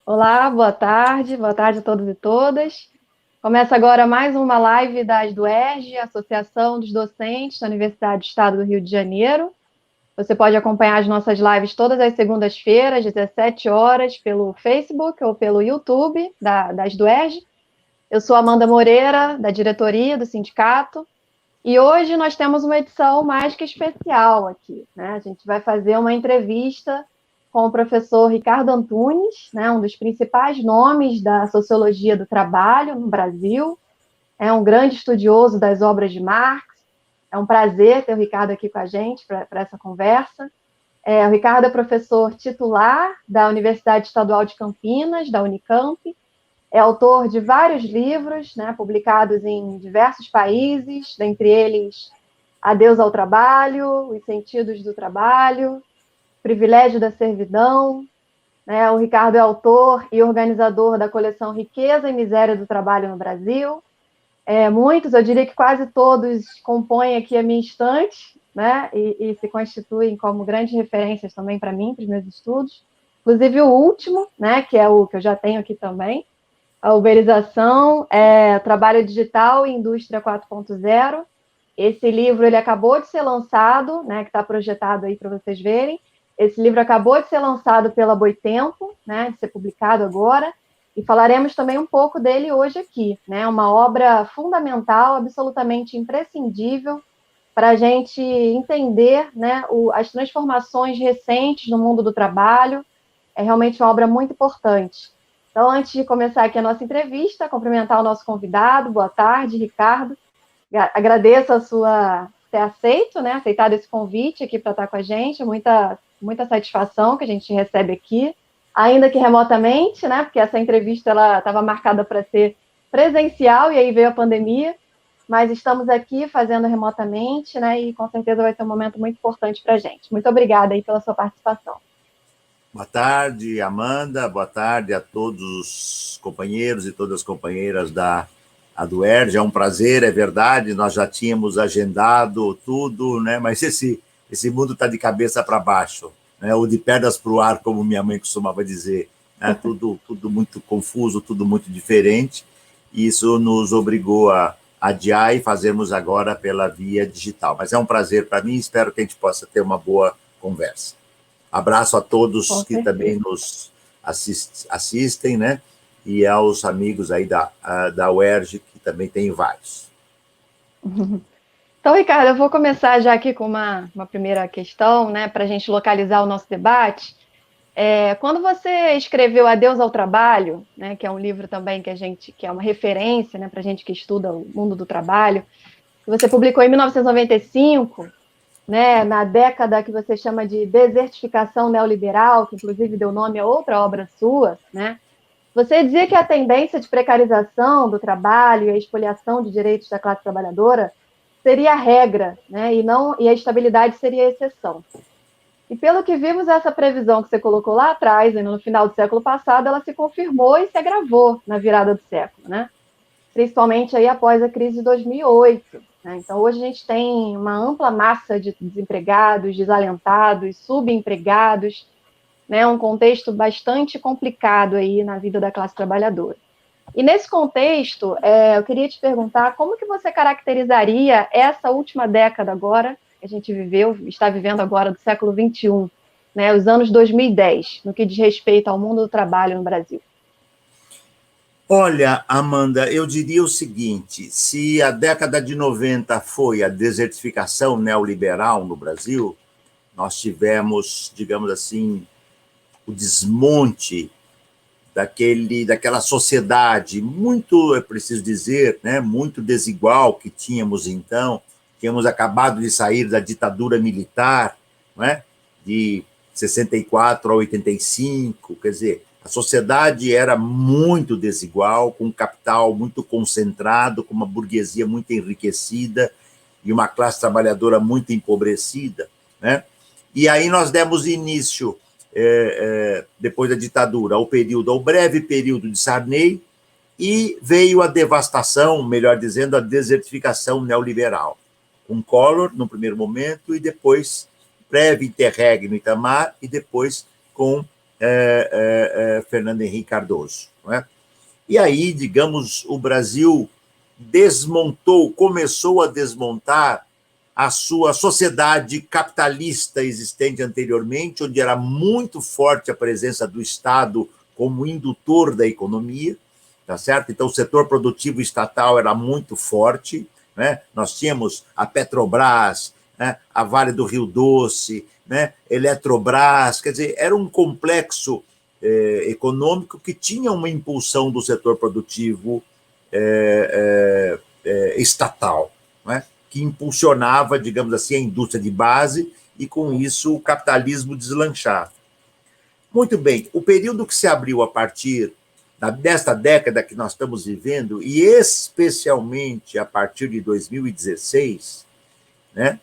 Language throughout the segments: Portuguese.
Olá, boa tarde a todos e todas. Começa agora mais uma live da ASDUERJ, Associação dos Docentes da Universidade do Estado do Rio de Janeiro. Você pode acompanhar as nossas lives todas as segundas-feiras, 17 horas, pelo Facebook ou pelo YouTube da ASDUERJ. Eu sou Amanda Moreira, da diretoria do sindicato, e hoje nós temos uma edição mais que especial aqui, né? A gente vai fazer uma entrevista com o professor Ricardo Antunes, né, um dos principais nomes da sociologia do trabalho no Brasil, é um grande estudioso das obras de Marx. É um prazer ter o Ricardo aqui com a gente para essa conversa. O Ricardo é professor titular da Universidade Estadual de Campinas, da Unicamp, é autor de vários livros, né, publicados em diversos países, dentre eles Adeus ao Trabalho, Os Sentidos do Trabalho, Privilégio da Servidão, né? O Ricardo é autor e organizador da coleção Riqueza e Miséria do Trabalho no Brasil. Muitos, eu diria que quase todos, compõem aqui a minha estante, né? E se constituem como grandes referências também para mim, para os meus estudos. Inclusive o último, né? Que é o que eu já tenho aqui também, a Uberização, Trabalho Digital e Indústria 4.0. Esse livro ele acabou de ser lançado, né, que está projetado aí para vocês verem. Esse livro acabou de ser lançado pela Boitempo, né, de ser publicado agora, e falaremos também um pouco dele hoje aqui, né, uma obra fundamental, absolutamente imprescindível para a gente entender, né, as transformações recentes no mundo do trabalho. É realmente uma obra muito importante. Então, antes de começar aqui a nossa entrevista, cumprimentar o nosso convidado. Boa tarde, Ricardo. Agradeço a sua ter aceito, né, aceitado esse convite aqui para estar com a gente. Muita satisfação que a gente recebe aqui, ainda que remotamente, né, porque essa entrevista ela estava marcada para ser presencial e aí veio a pandemia, mas estamos aqui fazendo remotamente, né, e com certeza vai ser um momento muito importante para a gente. Muito obrigada aí pela sua participação. Boa tarde, Amanda. Boa tarde a todos os companheiros e todas as companheiras da ADUERJ. É um prazer, é verdade. Nós já tínhamos agendado tudo, né? Mas esse mundo está de cabeça para baixo, né? Ou de pernas para o ar, como minha mãe costumava dizer. Né? Tudo muito confuso, tudo muito diferente. E isso nos obrigou a adiar e fazermos agora pela via digital. Mas é um prazer para mim. Espero que a gente possa ter uma boa conversa. Abraço a todos Com que também certeza. nos assistem, né? E aos amigos aí da UERJ, que também tem vários. Então, Ricardo, eu vou começar já aqui com uma primeira questão, né, para a gente localizar o nosso debate. Quando você escreveu Adeus ao Trabalho, né, que é um livro também que é uma referência, né, para a gente que estuda o mundo do trabalho, que você publicou em 1995, né, na década que você chama de desertificação neoliberal, que inclusive deu nome a outra obra sua, né? Você dizia que a tendência de precarização do trabalho e a expoliação de direitos da classe trabalhadora seria a regra, né? E a estabilidade seria a exceção. E pelo que vimos, essa previsão que você colocou lá atrás, no final do século passado, ela se confirmou e se agravou na virada do século, né? Principalmente aí após a crise de 2008. Né? Então, hoje a gente tem uma ampla massa de desempregados, desalentados, subempregados, né? Um contexto bastante complicado aí na vida da classe trabalhadora. E nesse contexto, eu queria te perguntar como que você caracterizaria essa última década agora, que a gente está vivendo agora do século XXI, né, os anos 2010, no que diz respeito ao mundo do trabalho no Brasil? Olha, Amanda, eu diria o seguinte: se a década de 90 foi a desertificação neoliberal no Brasil, nós tivemos, digamos assim, o desmonte daquela sociedade muito, é preciso dizer, né, muito desigual que tínhamos então. Tínhamos acabado de sair da ditadura militar, né, de 64 a 85, quer dizer, a sociedade era muito desigual, com um capital muito concentrado, com uma burguesia muito enriquecida e uma classe trabalhadora muito empobrecida, né? E aí nós demos início depois da ditadura, ao breve período de Sarney, e veio a devastação, melhor dizendo, a desertificação neoliberal, com Collor no primeiro momento, e depois breve interregno Itamar, e depois com Fernando Henrique Cardoso. Não é? E aí, digamos, o Brasil começou a desmontar a sua sociedade capitalista existente anteriormente, onde era muito forte a presença do Estado como indutor da economia, tá certo? Então, o setor produtivo estatal era muito forte, né? Nós tínhamos a Petrobras, né? A Vale do Rio Doce, né? Eletrobras, quer dizer, era um complexo econômico que tinha uma impulsão do setor produtivo estatal, né? Que impulsionava, digamos assim, a indústria de base e, com isso, o capitalismo deslanchava. Muito bem, o período que se abriu a partir desta década que nós estamos vivendo, e especialmente a partir de 2016, né,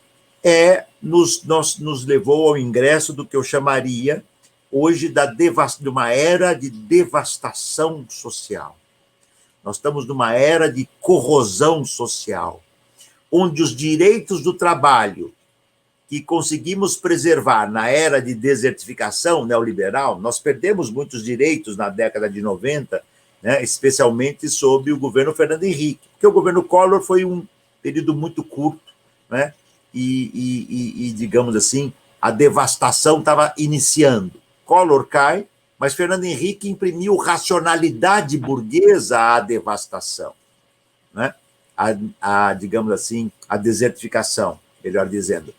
nos levou ao ingresso do que eu chamaria hoje de uma era de devastação social. Nós estamos numa era de corrosão social, onde os direitos do trabalho que conseguimos preservar na era de desertificação neoliberal, nós perdemos muitos direitos na década de 90, né, especialmente sob o governo Fernando Henrique, porque o governo Collor foi um período muito curto, né, e digamos assim, a devastação estava iniciando. Collor cai, mas Fernando Henrique imprimiu racionalidade burguesa à devastação, né? Digamos assim, a desertificação, melhor dizendo.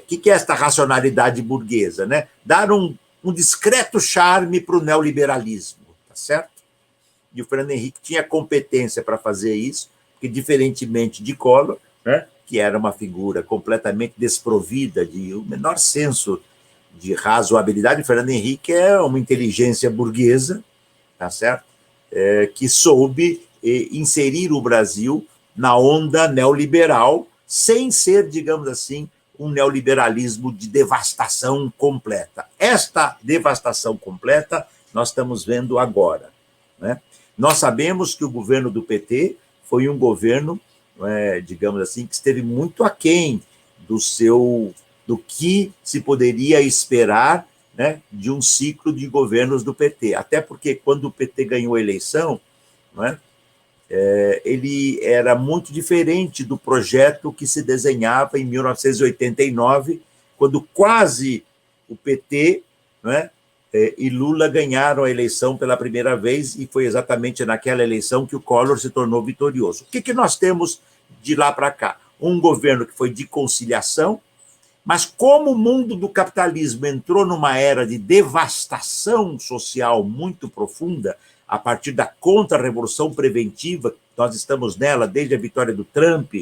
Que é esta racionalidade burguesa? Né? Dar um discreto charme para o neoliberalismo, tá certo? E o Fernando Henrique tinha competência para fazer isso, porque, diferentemente de Collor, né, que era uma figura completamente desprovida de o menor senso de razoabilidade, o Fernando Henrique é uma inteligência burguesa, tá certo? Que soube inserir o Brasil na onda neoliberal, sem ser, digamos assim, um neoliberalismo de devastação completa. Esta devastação completa nós estamos vendo agora, né? Nós sabemos que o governo do PT foi um governo, digamos assim, que esteve muito aquém do que se poderia esperar, né, de um ciclo de governos do PT. Até porque, quando o PT ganhou a eleição, né, ele era muito diferente do projeto que se desenhava em 1989, quando quase o PT, né, e Lula ganharam a eleição pela primeira vez, e foi exatamente naquela eleição que o Collor se tornou vitorioso. O que nós temos de lá para cá? Um governo que foi de conciliação, mas como o mundo do capitalismo entrou numa era de devastação social muito profunda, a partir da contra-revolução preventiva, nós estamos nela desde a vitória do Trump,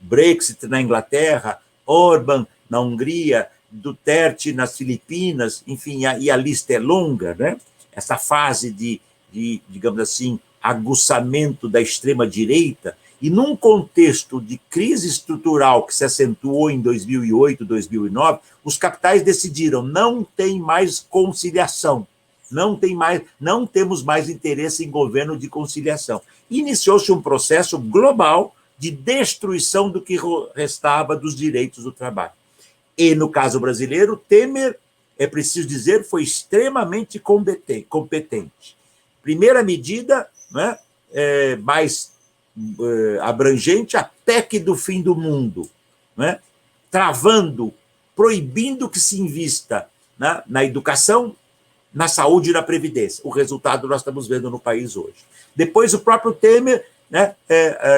Brexit na Inglaterra, Orbán na Hungria, Duterte nas Filipinas, enfim, e a lista é longa, né? Essa fase de, digamos assim, aguçamento da extrema-direita, e num contexto de crise estrutural que se acentuou em 2008, 2009, os capitais decidiram, não tem mais conciliação, não temos mais interesse em governo de conciliação. Iniciou-se um processo global de destruição do que restava dos direitos do trabalho. E, no caso brasileiro, Temer, é preciso dizer, foi extremamente competente. Primeira medida, né, mais abrangente, a PEC do fim do mundo, né, travando, proibindo que se invista, né, na educação, na saúde e na previdência. O resultado nós estamos vendo no país hoje. Depois, o próprio Temer, né,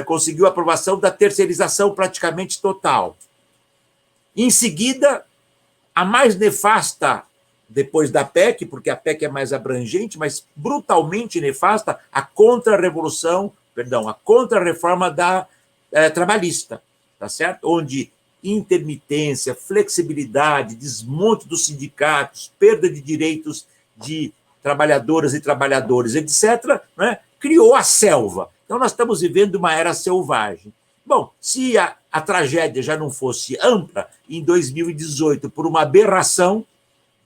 conseguiu a aprovação da terceirização praticamente total. Em seguida, a mais nefasta, depois da PEC, porque a PEC é mais abrangente, mas brutalmente nefasta, a contra-reforma trabalhista, tá certo? Onde intermitência, flexibilidade, desmonte dos sindicatos, perda de direitos de trabalhadoras e trabalhadores, etc., né, criou a selva. Então, nós estamos vivendo uma era selvagem. Bom, se a tragédia já não fosse ampla, em 2018, por uma aberração,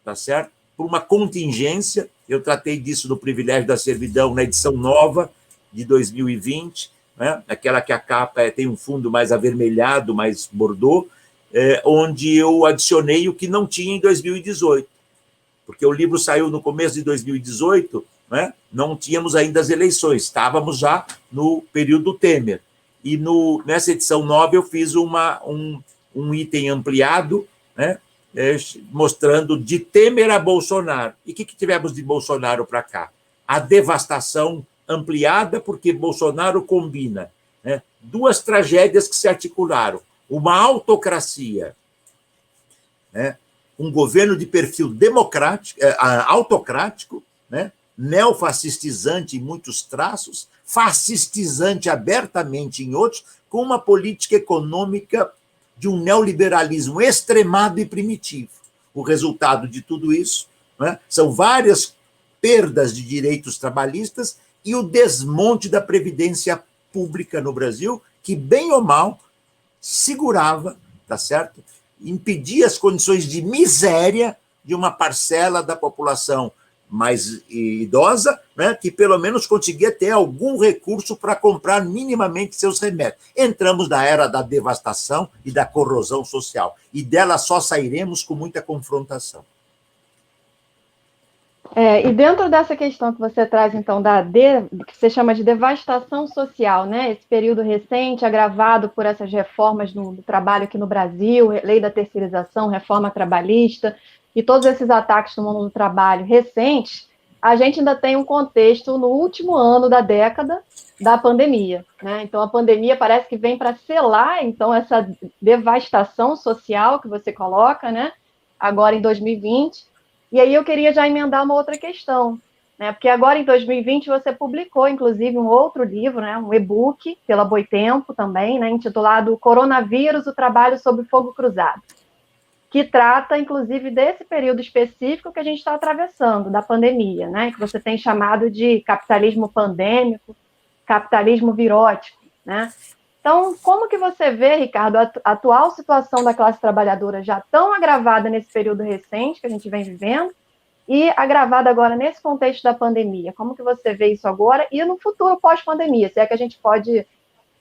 tá certo? Por uma contingência, eu tratei disso no Privilégio da Servidão, na edição nova de 2020, né? Aquela que a capa tem um fundo mais avermelhado, mais bordô, onde eu adicionei o que não tinha em 2018. porque o livro saiu no começo de 2018, né? Não tínhamos ainda as eleições, estávamos já no período Temer. E nessa edição nova eu fiz um item ampliado, né? Mostrando de Temer a Bolsonaro. E o que tivemos de Bolsonaro para cá? A devastação ampliada, porque Bolsonaro combina, né, duas tragédias que se articularam. Uma autocracia, né, um governo de perfil democrático, autocrático, né, neofascistizante em muitos traços, fascistizante abertamente em outros, com uma política econômica de um neoliberalismo extremado e primitivo. O resultado de tudo isso, né, são várias perdas de direitos trabalhistas e o desmonte da previdência pública no Brasil, que, bem ou mal, segurava, tá certo? Impedia as condições de miséria de uma parcela da população mais idosa, né, que pelo menos conseguia ter algum recurso para comprar minimamente seus remédios. Entramos na era da devastação e da corrosão social, e dela só sairemos com muita confrontação. E dentro dessa questão que você traz, então, que você chama de devastação social, né? Esse período recente, agravado por essas reformas do trabalho aqui no Brasil, lei da terceirização, reforma trabalhista, e todos esses ataques no mundo do trabalho recentes, a gente ainda tem um contexto no último ano da década da pandemia, né? Então, a pandemia parece que vem para selar, então, essa devastação social que você coloca, né? Agora em 2020. E aí eu queria já emendar uma outra questão, né? Porque agora em 2020 você publicou, inclusive, um outro livro, né? Um e-book pela Boitempo também, né? Intitulado Coronavírus, o Trabalho sob Fogo Cruzado, que trata, inclusive, desse período específico que a gente está atravessando, da pandemia, né? Que você tem chamado de capitalismo pandêmico, capitalismo virótico, né? Então, como que você vê, Ricardo, a atual situação da classe trabalhadora já tão agravada nesse período recente que a gente vem vivendo e agravada agora nesse contexto da pandemia? Como que você vê isso agora e no futuro pós-pandemia? Se é que a gente pode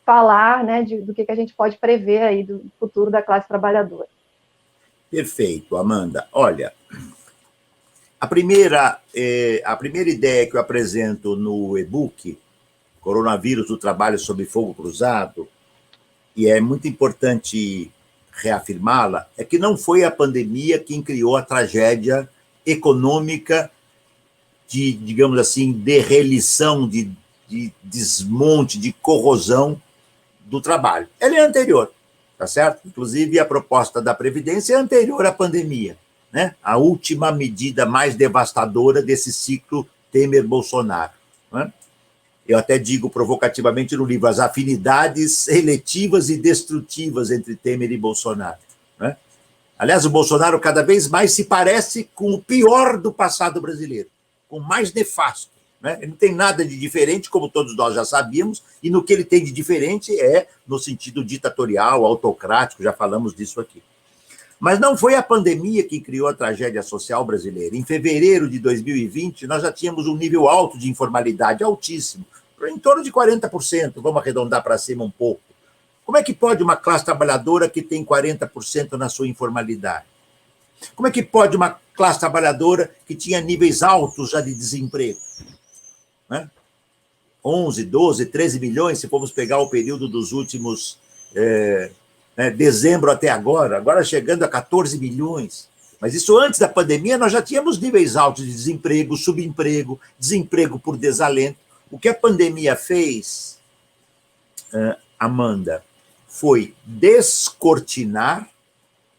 falar, né, do que a gente pode prever aí do futuro da classe trabalhadora. Perfeito, Amanda. Olha, a primeira ideia que eu apresento no e-book, Coronavírus, o Trabalho sob Fogo Cruzado, e é muito importante reafirmá-la, é que não foi a pandemia quem criou a tragédia econômica de, digamos assim, derrelição, de desmonte, de corrosão do trabalho. Ela é anterior, tá certo? Inclusive, a proposta da Previdência é anterior à pandemia, né? A última medida mais devastadora desse ciclo Temer-Bolsonaro, né? Eu até digo provocativamente no livro, as afinidades eletivas e destrutivas entre Temer e Bolsonaro, né? Aliás, o Bolsonaro cada vez mais se parece com o pior do passado brasileiro, com o mais nefasto, né? Ele não tem nada de diferente, como todos nós já sabíamos, e no que ele tem de diferente é no sentido ditatorial, autocrático, já falamos disso aqui. Mas não foi a pandemia que criou a tragédia social brasileira. Em fevereiro de 2020, nós já tínhamos um nível alto de informalidade, altíssimo, em torno de 40%, vamos arredondar para cima um pouco. Como é que pode uma classe trabalhadora que tem 40% na sua informalidade? Como é que pode uma classe trabalhadora que tinha níveis altos já de desemprego, né? 11, 12, 13 milhões, se formos pegar o período dos últimos... dezembro até agora chegando a 14 milhões. Mas isso antes da pandemia, nós já tínhamos níveis altos de desemprego, subemprego, desemprego por desalento. O que a pandemia fez, Amanda, foi descortinar,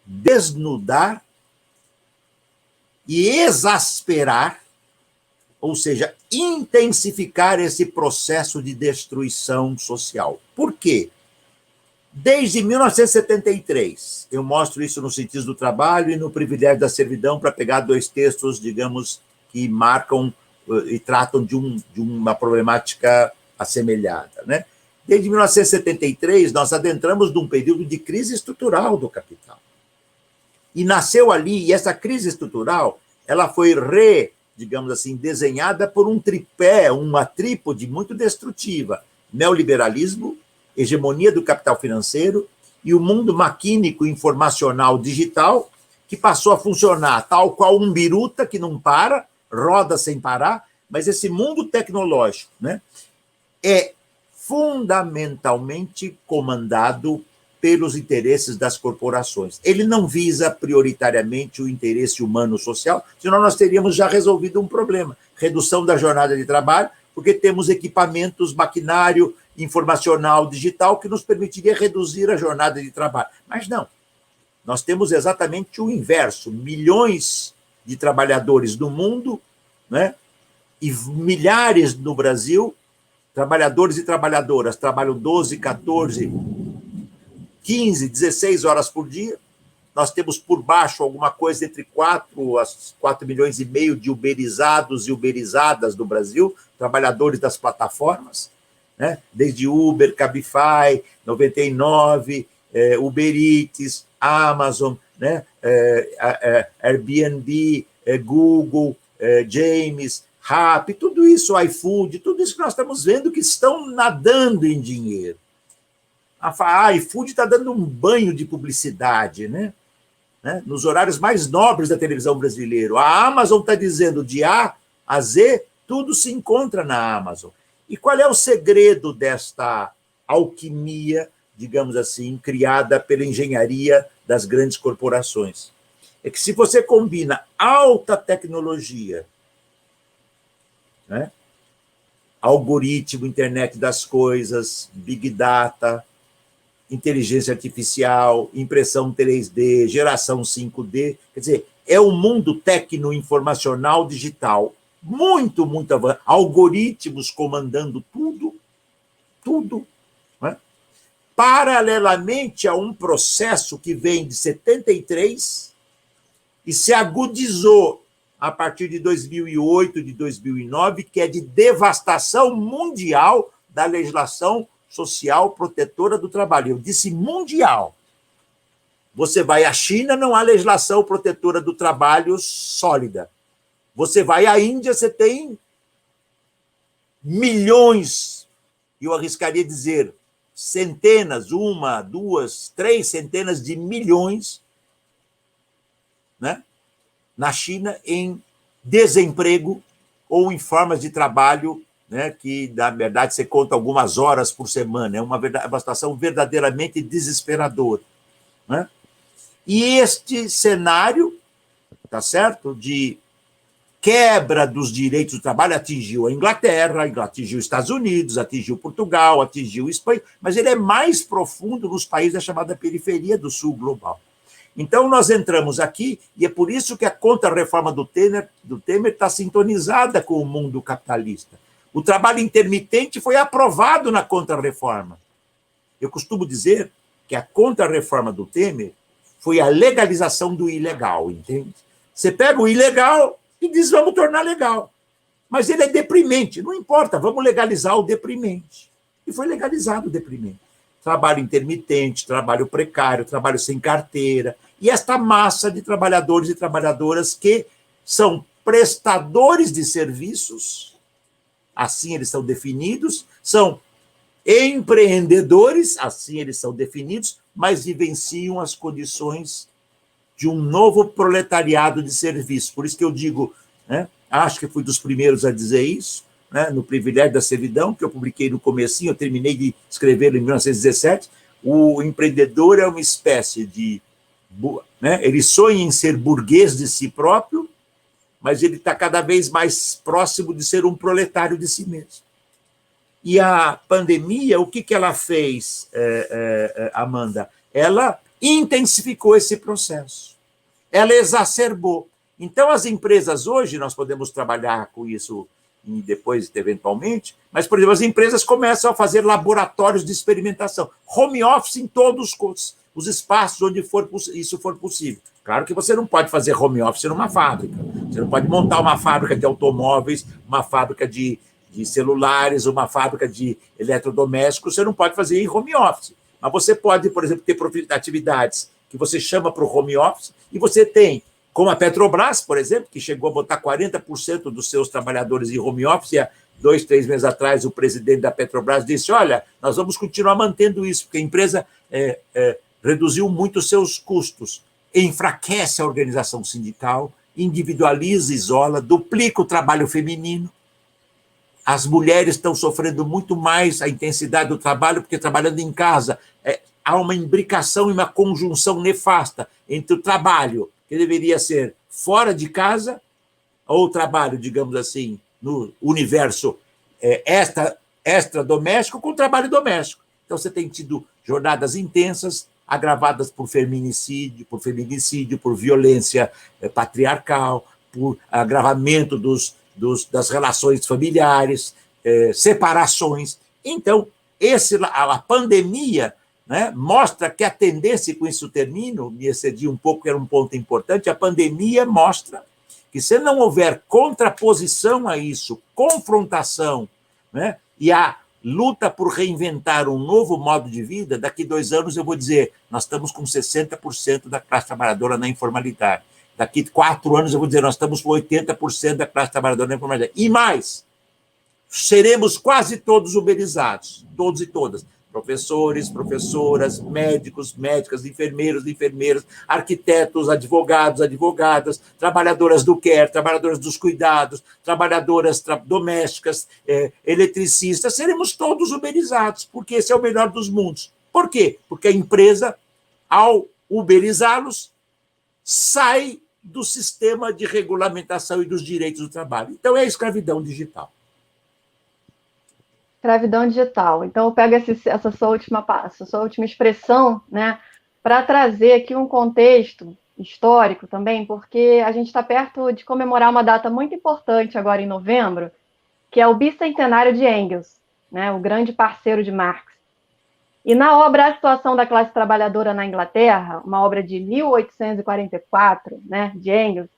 desnudar e exasperar, ou seja, intensificar esse processo de destruição social. Por quê? Desde 1973, eu mostro isso no Sentidos do Trabalho e no Privilégio da Servidão, para pegar dois textos, digamos, que marcam e tratam de uma problemática assemelhada, né? Desde 1973, nós adentramos num período de crise estrutural do capital. E nasceu ali, e essa crise estrutural, ela foi digamos assim, desenhada por um tripé, uma trípode muito destrutiva: neoliberalismo, hegemonia do capital financeiro e o mundo maquínico informacional digital, que passou a funcionar tal qual um biruta que não para, roda sem parar, mas esse mundo tecnológico, né, é fundamentalmente comandado pelos interesses das corporações. Ele não visa prioritariamente o interesse humano social, senão nós teríamos já resolvido um problema, redução da jornada de trabalho, porque temos equipamentos, maquinário informacional, digital, que nos permitiria reduzir a jornada de trabalho. Mas não, nós temos exatamente o inverso, milhões de trabalhadores no mundo, né, e milhares no Brasil, trabalhadores e trabalhadoras trabalham 12, 14, 15, 16 horas por dia. Nós temos por baixo alguma coisa entre 4 a 4 milhões e meio de uberizados e uberizadas no Brasil, trabalhadores das plataformas, né? Desde Uber, Cabify, 99, Uber Eats, Amazon, né? Airbnb, Google, James, Rappi, tudo isso, iFood, tudo isso que nós estamos vendo que estão nadando em dinheiro. A iFood está dando um banho de publicidade, né? Nos horários mais nobres da televisão brasileira. A Amazon está dizendo de A a Z, tudo se encontra na Amazon. E qual é o segredo desta alquimia, digamos assim, criada pela engenharia das grandes corporações? É que se você combina alta tecnologia, né, algoritmo, internet das coisas, big data, inteligência artificial, impressão 3D, geração 5D, quer dizer, é um mundo tecno-informacional digital muito, muito avançado, algoritmos comandando tudo, né? Paralelamente a um processo que vem de 73 e se agudizou a partir de 2008, de 2009, que é de devastação mundial da legislação social protetora do trabalho. Eu disse mundial. Você vai à China, não há legislação protetora do trabalho sólida. Você vai à Índia, você tem milhões, eu arriscaria dizer centenas, 1, 2, 3 centenas de milhões, né, na China em desemprego ou em formas de trabalho, né, que, na verdade, você conta algumas horas por semana. É uma situação verdadeiramente desesperadora, né? E este cenário, tá certo, de quebra dos direitos do trabalho atingiu a Inglaterra, atingiu os Estados Unidos, atingiu Portugal, atingiu Espanha, mas ele é mais profundo nos países da chamada periferia do sul global. Então, nós entramos aqui, e é por isso que a contra-reforma do Temer está sintonizada com o mundo capitalista. O trabalho intermitente foi aprovado na contra-reforma. Eu costumo dizer que a contra-reforma do Temer foi a legalização do ilegal, entende? Você pega o ilegal e diz, vamos tornar legal. Mas ele é deprimente, não importa, vamos legalizar o deprimente. E foi legalizado o deprimente. Trabalho intermitente, trabalho precário, trabalho sem carteira, e esta massa de trabalhadores e trabalhadoras que são prestadores de serviços, assim eles são definidos, são empreendedores, assim eles são definidos, mas vivenciam as condições de um novo proletariado de serviço. Por isso que eu digo, né, acho que fui dos primeiros a dizer isso, né, no Privilégio da Servidão, que eu publiquei no comecinho, eu terminei de escrever em 1917, o empreendedor é uma espécie de... né, ele sonha em ser burguês de si próprio, mas ele está cada vez mais próximo de ser um proletário de si mesmo. E a pandemia, o que ela fez, Amanda? Ela intensificou esse processo. Ela exacerbou. Então, as empresas hoje, nós podemos trabalhar com isso depois, eventualmente, mas, por exemplo, as empresas começam a fazer laboratórios de experimentação. Home office em todos os espaços onde isso for possível. Claro que você não pode fazer home office numa fábrica. Você não pode montar uma fábrica de automóveis, uma fábrica de celulares, uma fábrica de eletrodomésticos, você não pode fazer em home office. Mas você pode, por exemplo, ter atividades que você chama para o home office e você tem, como a Petrobras, por exemplo, que chegou a botar 40% dos seus trabalhadores em home office, e há 2, 3 meses atrás o presidente da Petrobras disse, olha, nós vamos continuar mantendo isso, porque a empresa reduziu muito os seus custos. enfraquece a organização sindical, individualiza, isola, duplica o trabalho feminino. As mulheres estão sofrendo muito mais a intensidade do trabalho, porque trabalhando em casa há uma imbricação e uma conjunção nefasta entre o trabalho, que deveria ser fora de casa, ou o trabalho, digamos assim, no universo extra-doméstico, com o trabalho doméstico. Então, você tem tido jornadas intensas, agravadas por feminicídio, por violência patriarcal, por agravamento das relações familiares, separações. Então, a pandemia, né, mostra que a tendência, e com isso termino, me excedi um pouco, que era um ponto importante, a pandemia mostra que se não houver contraposição a isso, confrontação, né, e a luta por reinventar um novo modo de vida, daqui 2 anos eu vou dizer, nós estamos com 60% da classe trabalhadora na informalidade. Daqui 4 anos eu vou dizer, nós estamos com 80% da classe trabalhadora na informalidade. E mais, seremos quase todos uberizados, todos e todas. Professores, professoras, médicos, médicas, enfermeiros, enfermeiras, arquitetos, advogados, advogadas, trabalhadoras do care, trabalhadoras dos cuidados, trabalhadoras domésticas, eletricistas, seremos todos uberizados, porque esse é o melhor dos mundos. Por quê? Porque a empresa, ao uberizá-los, sai do sistema de regulamentação e dos direitos do trabalho. Então, é a escravidão digital. Escravidão digital. Então, eu pego essa sua última expressão, né, para trazer aqui um contexto histórico também, porque a gente está perto de comemorar uma data muito importante agora em novembro, que é o bicentenário de Engels, né, o grande parceiro de Marx. E na obra A Situação da Classe Trabalhadora na Inglaterra, uma obra de 1844, né, de Engels,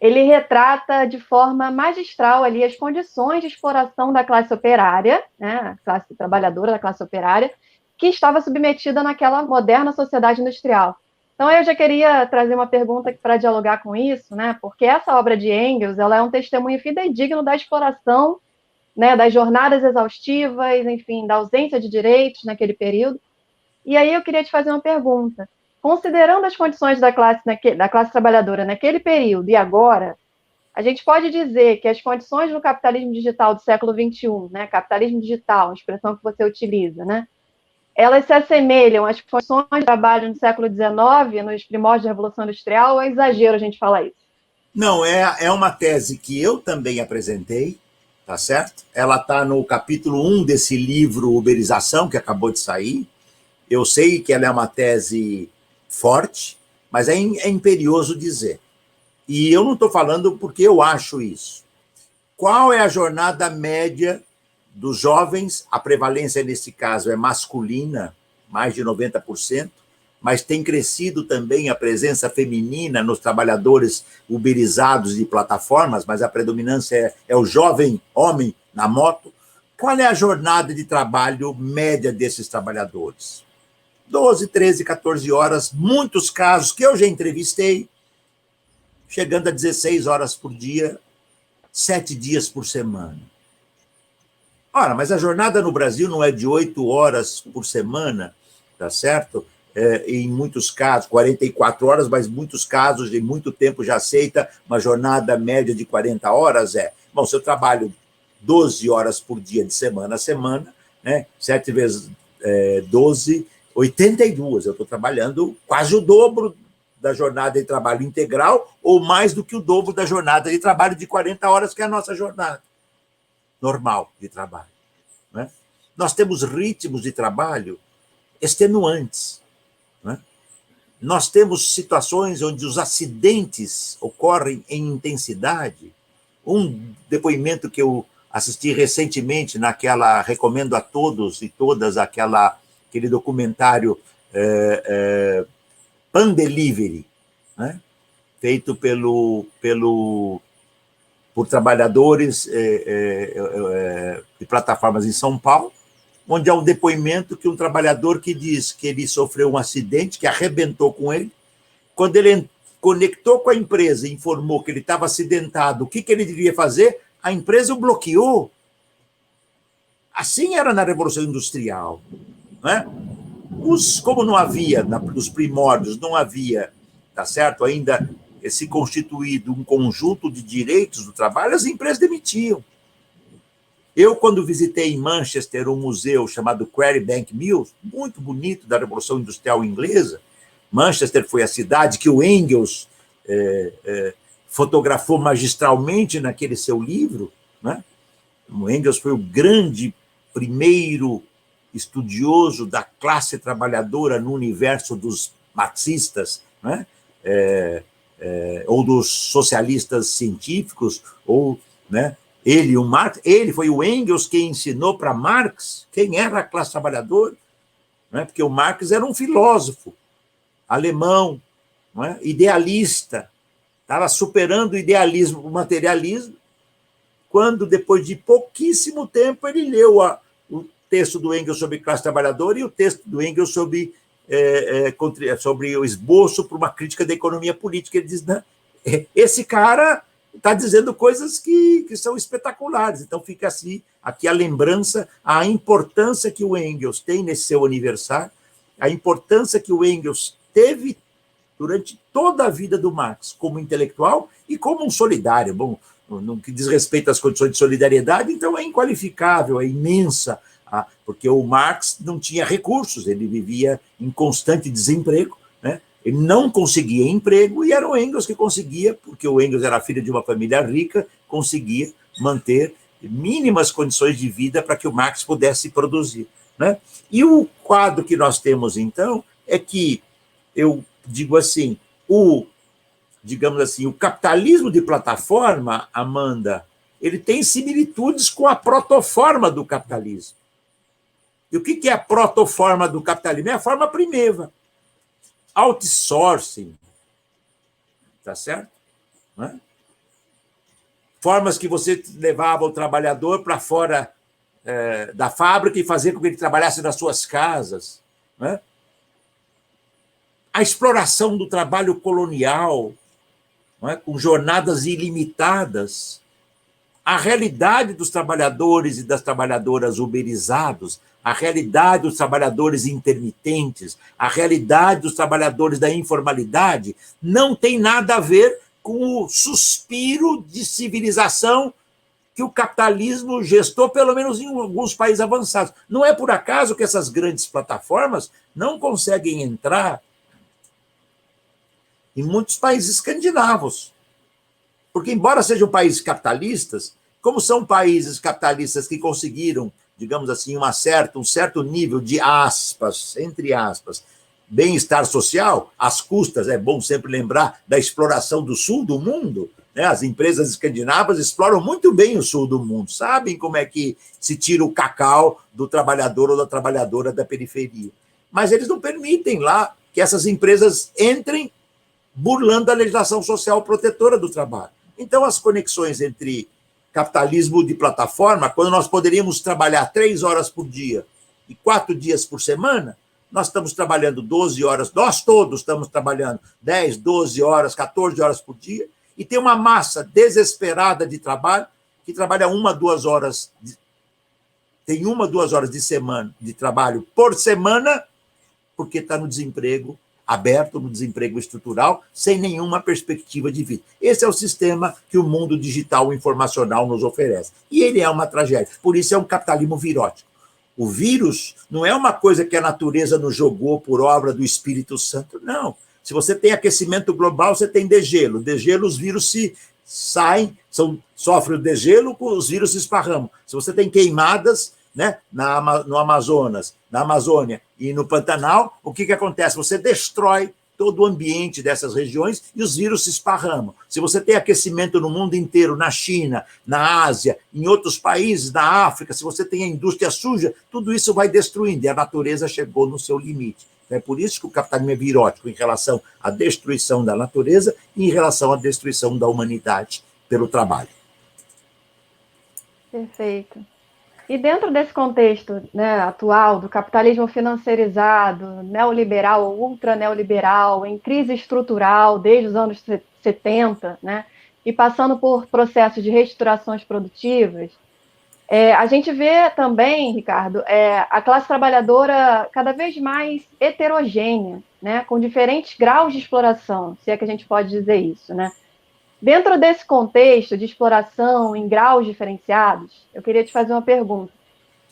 ele retrata de forma magistral ali as condições de exploração da classe operária, né, a classe trabalhadora da classe operária, que estava submetida naquela moderna sociedade industrial. Então, eu já queria trazer uma pergunta para dialogar com isso, né, porque essa obra de Engels, ela é um testemunho fidedigno da exploração, né, das jornadas exaustivas, enfim, da ausência de direitos naquele período. E aí eu queria te fazer uma pergunta. Considerando as condições da classe trabalhadora naquele período e agora, a gente pode dizer que as condições do capitalismo digital do século XXI, né, capitalismo digital, a expressão que você utiliza, né, elas se assemelham às condições de trabalho no século XIX, nos primórdios da Revolução Industrial, ou é exagero a gente falar isso? Não, é uma tese que eu também apresentei, tá certo? Ela está no capítulo 1 desse livro Uberização, que acabou de sair. Eu sei que ela é uma tese forte, mas é imperioso dizer. E eu não estou falando porque eu acho isso. Qual é a jornada média dos jovens? A prevalência, nesse caso, é masculina, mais de 90%, mas tem crescido também a presença feminina nos trabalhadores uberizados de plataformas, mas a predominância é o jovem homem na moto. Qual é a jornada de trabalho média desses trabalhadores? 12, 13, 14 horas, muitos casos que eu já entrevistei, chegando a 16 horas por dia, 7 dias por semana. Ora, mas a jornada no Brasil não é de 8 horas por semana, tá certo? Em muitos casos, 44 horas, mas em muitos casos, em muito tempo já aceita uma jornada média de 40 horas. Bom, se eu trabalho 12 horas por dia, de semana a semana, né, 7 vezes 12, 82. Eu estou trabalhando quase o dobro da jornada de trabalho integral, ou mais do que o dobro da jornada de trabalho de 40 horas, que é a nossa jornada normal de trabalho, né? Nós temos ritmos de trabalho extenuantes, né? Nós temos situações onde os acidentes ocorrem em intensidade. Um depoimento que eu assisti recentemente naquela, recomendo a todos e todas, aquele documentário Pan Delivery, né? Feito por trabalhadores de plataformas em São Paulo, onde há um depoimento que um trabalhador que diz que ele sofreu um acidente que arrebentou com ele. Quando ele conectou com a empresa e informou que ele estava acidentado, o que ele devia fazer, a empresa o bloqueou. Assim era na Revolução Industrial, né? Como não havia, nos primórdios, não havia tá certo? Ainda se constituído um conjunto de direitos do trabalho, as empresas demitiam. Eu, quando visitei em Manchester um museu chamado Quarrybank Mills, muito bonito, da Revolução Industrial Inglesa, Manchester foi a cidade que o Engels fotografou magistralmente naquele seu livro, né? O Engels foi o grande primeiro estudioso da classe trabalhadora no universo dos marxistas, né? Ou dos socialistas científicos, ou, né? Ele foi o Engels que ensinou para Marx quem era a classe trabalhadora, né? Porque o Marx era um filósofo alemão, né? Idealista, estava superando o idealismo, o materialismo, quando, depois de pouquíssimo tempo, ele leu o texto do Engels sobre classe trabalhadora e o texto do Engels sobre o esboço para uma crítica da economia política. Ele diz, né, esse cara está dizendo coisas que são espetaculares. Então, fica assim, aqui a lembrança, a importância que o Engels tem nesse seu aniversário, a importância que o Engels teve durante toda a vida do Marx, como intelectual e como um solidário. Bom, no que diz respeito às condições de solidariedade, então é inqualificável, é imensa, porque o Marx não tinha recursos, ele vivia em constante desemprego, né? Ele não conseguia emprego, e era o Engels que conseguia, porque o Engels era filho de uma família rica, conseguia manter mínimas condições de vida para que o Marx pudesse produzir, né? E o quadro que nós temos, então, é que, eu digo assim, digamos assim, o capitalismo de plataforma, Amanda, ele tem similitudes com a protoforma do capitalismo. E o que é a protoforma do capitalismo? É a forma primeva. Outsourcing, tá certo? Né? Formas que você levava o trabalhador para fora da fábrica e fazia com que ele trabalhasse nas suas casas, né? A exploração do trabalho colonial, não é? Com jornadas ilimitadas, a realidade dos trabalhadores e das trabalhadoras uberizados, a realidade dos trabalhadores intermitentes, a realidade dos trabalhadores da informalidade, não tem nada a ver com o suspiro de civilização que o capitalismo gestou, pelo menos em alguns países avançados. Não é por acaso que essas grandes plataformas não conseguem entrar em muitos países escandinavos. Porque, embora sejam países capitalistas, como são países capitalistas que conseguiram, digamos assim, um certo nível de aspas, entre aspas, bem-estar social, às custas, é bom sempre lembrar, da exploração do sul do mundo, né? As empresas escandinavas exploram muito bem o sul do mundo, sabem como é que se tira o cacau do trabalhador ou da trabalhadora da periferia. Mas eles não permitem lá que essas empresas entrem burlando a legislação social protetora do trabalho. Então, as conexões entre capitalismo de plataforma, quando nós poderíamos trabalhar 3 horas por dia e 4 dias por semana, nós estamos trabalhando 12 horas, nós todos estamos trabalhando 10, 12 horas, 14 horas por dia, e tem uma massa desesperada de trabalho que trabalha 1, 2 horas, tem 1, 2 horas de trabalho por semana, porque está no desemprego aberto, no desemprego estrutural, sem nenhuma perspectiva de vida. Esse é o sistema que o mundo digital informacional nos oferece. E ele é uma tragédia. Por isso é um capitalismo virótico. O vírus não é uma coisa que a natureza nos jogou por obra do Espírito Santo, não. Se você tem aquecimento global, você tem degelo. Degelo, os vírus se saem, sofrem o degelo, os vírus se esparramam. Se você tem queimadas, né, no Amazonas, na Amazônia e no Pantanal, o que acontece? Você destrói todo o ambiente dessas regiões e os vírus se esparramam. Se você tem aquecimento no mundo inteiro, na China, na Ásia, em outros países, na África, se você tem a indústria suja, tudo isso vai destruindo e a natureza chegou no seu limite. É por isso que o capitalismo é virótico em relação à destruição da natureza e em relação à destruição da humanidade pelo trabalho. Perfeito. E dentro desse contexto, né, atual do capitalismo financeirizado, neoliberal ou ultraneoliberal, em crise estrutural desde os anos 70, né, e passando por processos de reestruturações produtivas, A gente vê também, Ricardo, a classe trabalhadora cada vez mais heterogênea, né, com diferentes graus de exploração, se é que a gente pode dizer isso, né? Dentro desse contexto de exploração em graus diferenciados, eu queria te fazer uma pergunta.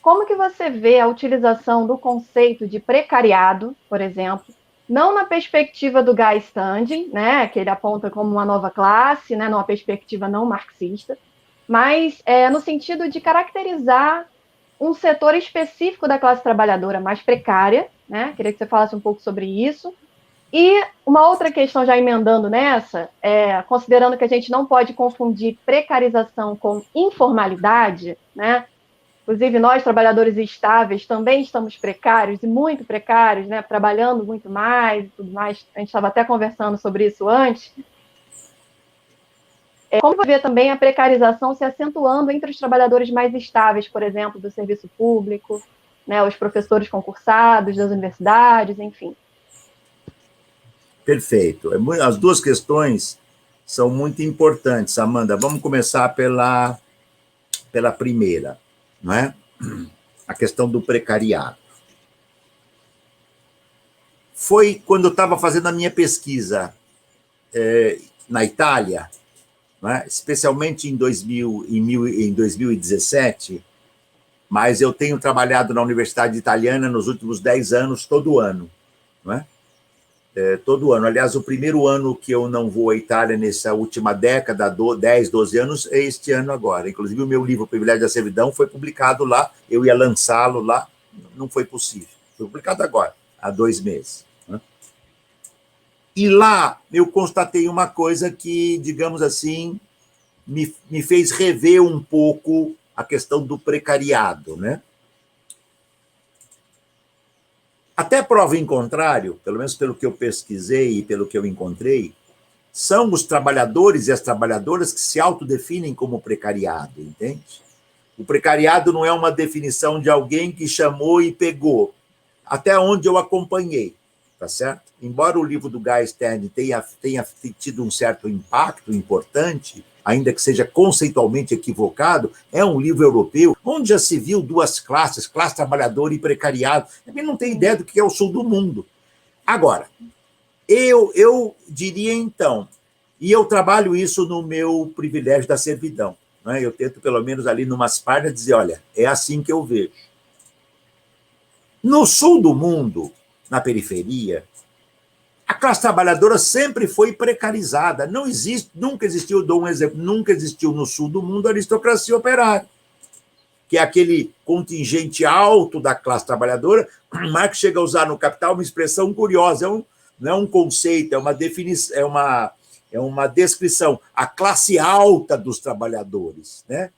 Como que você vê a utilização do conceito de precariado, por exemplo, não na perspectiva do Guy Standing, né, que ele aponta como uma nova classe, né, numa perspectiva não marxista, mas no sentido de caracterizar um setor específico da classe trabalhadora mais precária, né? Queria que você falasse um pouco sobre isso. E uma outra questão, já emendando nessa, considerando que a gente não pode confundir precarização com informalidade, né? Inclusive, nós, trabalhadores estáveis, também estamos precários, e muito precários, né? Trabalhando muito mais e tudo mais. A gente estava até conversando sobre isso antes. Como você vê também a precarização se acentuando entre os trabalhadores mais estáveis, por exemplo, do serviço público, né? Os professores concursados das universidades, enfim. Perfeito. As duas questões são muito importantes, Amanda. Vamos começar pela primeira, não é? A questão do precariado. Foi quando eu estava fazendo a minha pesquisa na Itália, não é? Especialmente em 2017, mas eu tenho trabalhado na Universidade Italiana nos últimos 10 anos, todo ano, não é? Todo ano. Aliás, o primeiro ano que eu não vou à Itália nessa última década, 10, 12 anos, é este ano agora. Inclusive, o meu livro, O Privilégio da Servidão, foi publicado lá, eu ia lançá-lo lá, não foi possível. Foi publicado agora, há 2 meses. Né? E lá eu constatei uma coisa que, digamos assim, me fez rever um pouco a questão do precariado, né? Até prova em contrário, pelo menos pelo que eu pesquisei e pelo que eu encontrei, são os trabalhadores e as trabalhadoras que se autodefinem como precariado, entende? O precariado não é uma definição de alguém que chamou e pegou, até onde eu acompanhei, tá certo? Embora o livro do Guy Stern tenha tido um certo impacto importante, ainda que seja conceitualmente equivocado, é um livro europeu, onde já se viu duas classes, classe trabalhadora e precariado. Ele não tem ideia do que é o sul do mundo. Agora, eu diria então, e eu trabalho isso no meu privilégio da servidão, né? Eu tento, pelo menos ali numas páginas, dizer, olha, é assim que eu vejo. No sul do mundo, na periferia, a classe trabalhadora sempre foi precarizada. Não existe, nunca existiu, dou um exemplo, nunca existiu no sul do mundo a aristocracia operária, que é aquele contingente alto da classe trabalhadora. Marx chega a usar no Capital uma expressão curiosa, não é um conceito, é uma definição, é uma descrição, a classe alta dos trabalhadores, né?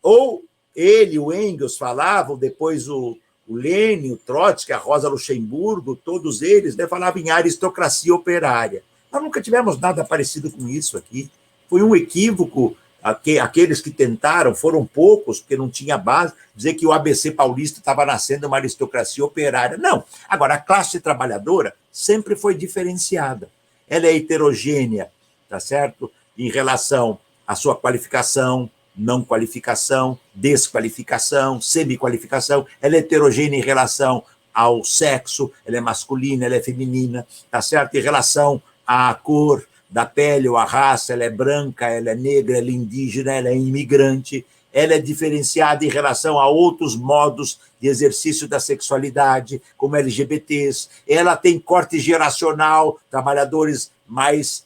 Ou ele, o Engels falavam, depois o Lenin, o Trotsky, a Rosa Luxemburgo, todos eles, né, falavam em aristocracia operária. Nós nunca tivemos nada parecido com isso aqui. Foi um equívoco. Aqueles que tentaram foram poucos, porque não tinha base, dizer que o ABC paulista estava nascendo uma aristocracia operária. Não. Agora, a classe trabalhadora sempre foi diferenciada. Ela é heterogênea, tá certo? Em relação à sua qualificação, não qualificação, desqualificação, semi-qualificação. Ela é heterogênea em relação ao sexo, ela é masculina, ela é feminina, tá certo? Em relação à cor da pele ou à raça, ela é branca, ela é negra, ela é indígena, ela é imigrante, ela é diferenciada em relação a outros modos de exercício da sexualidade, como LGBTs, ela tem corte geracional, trabalhadores mais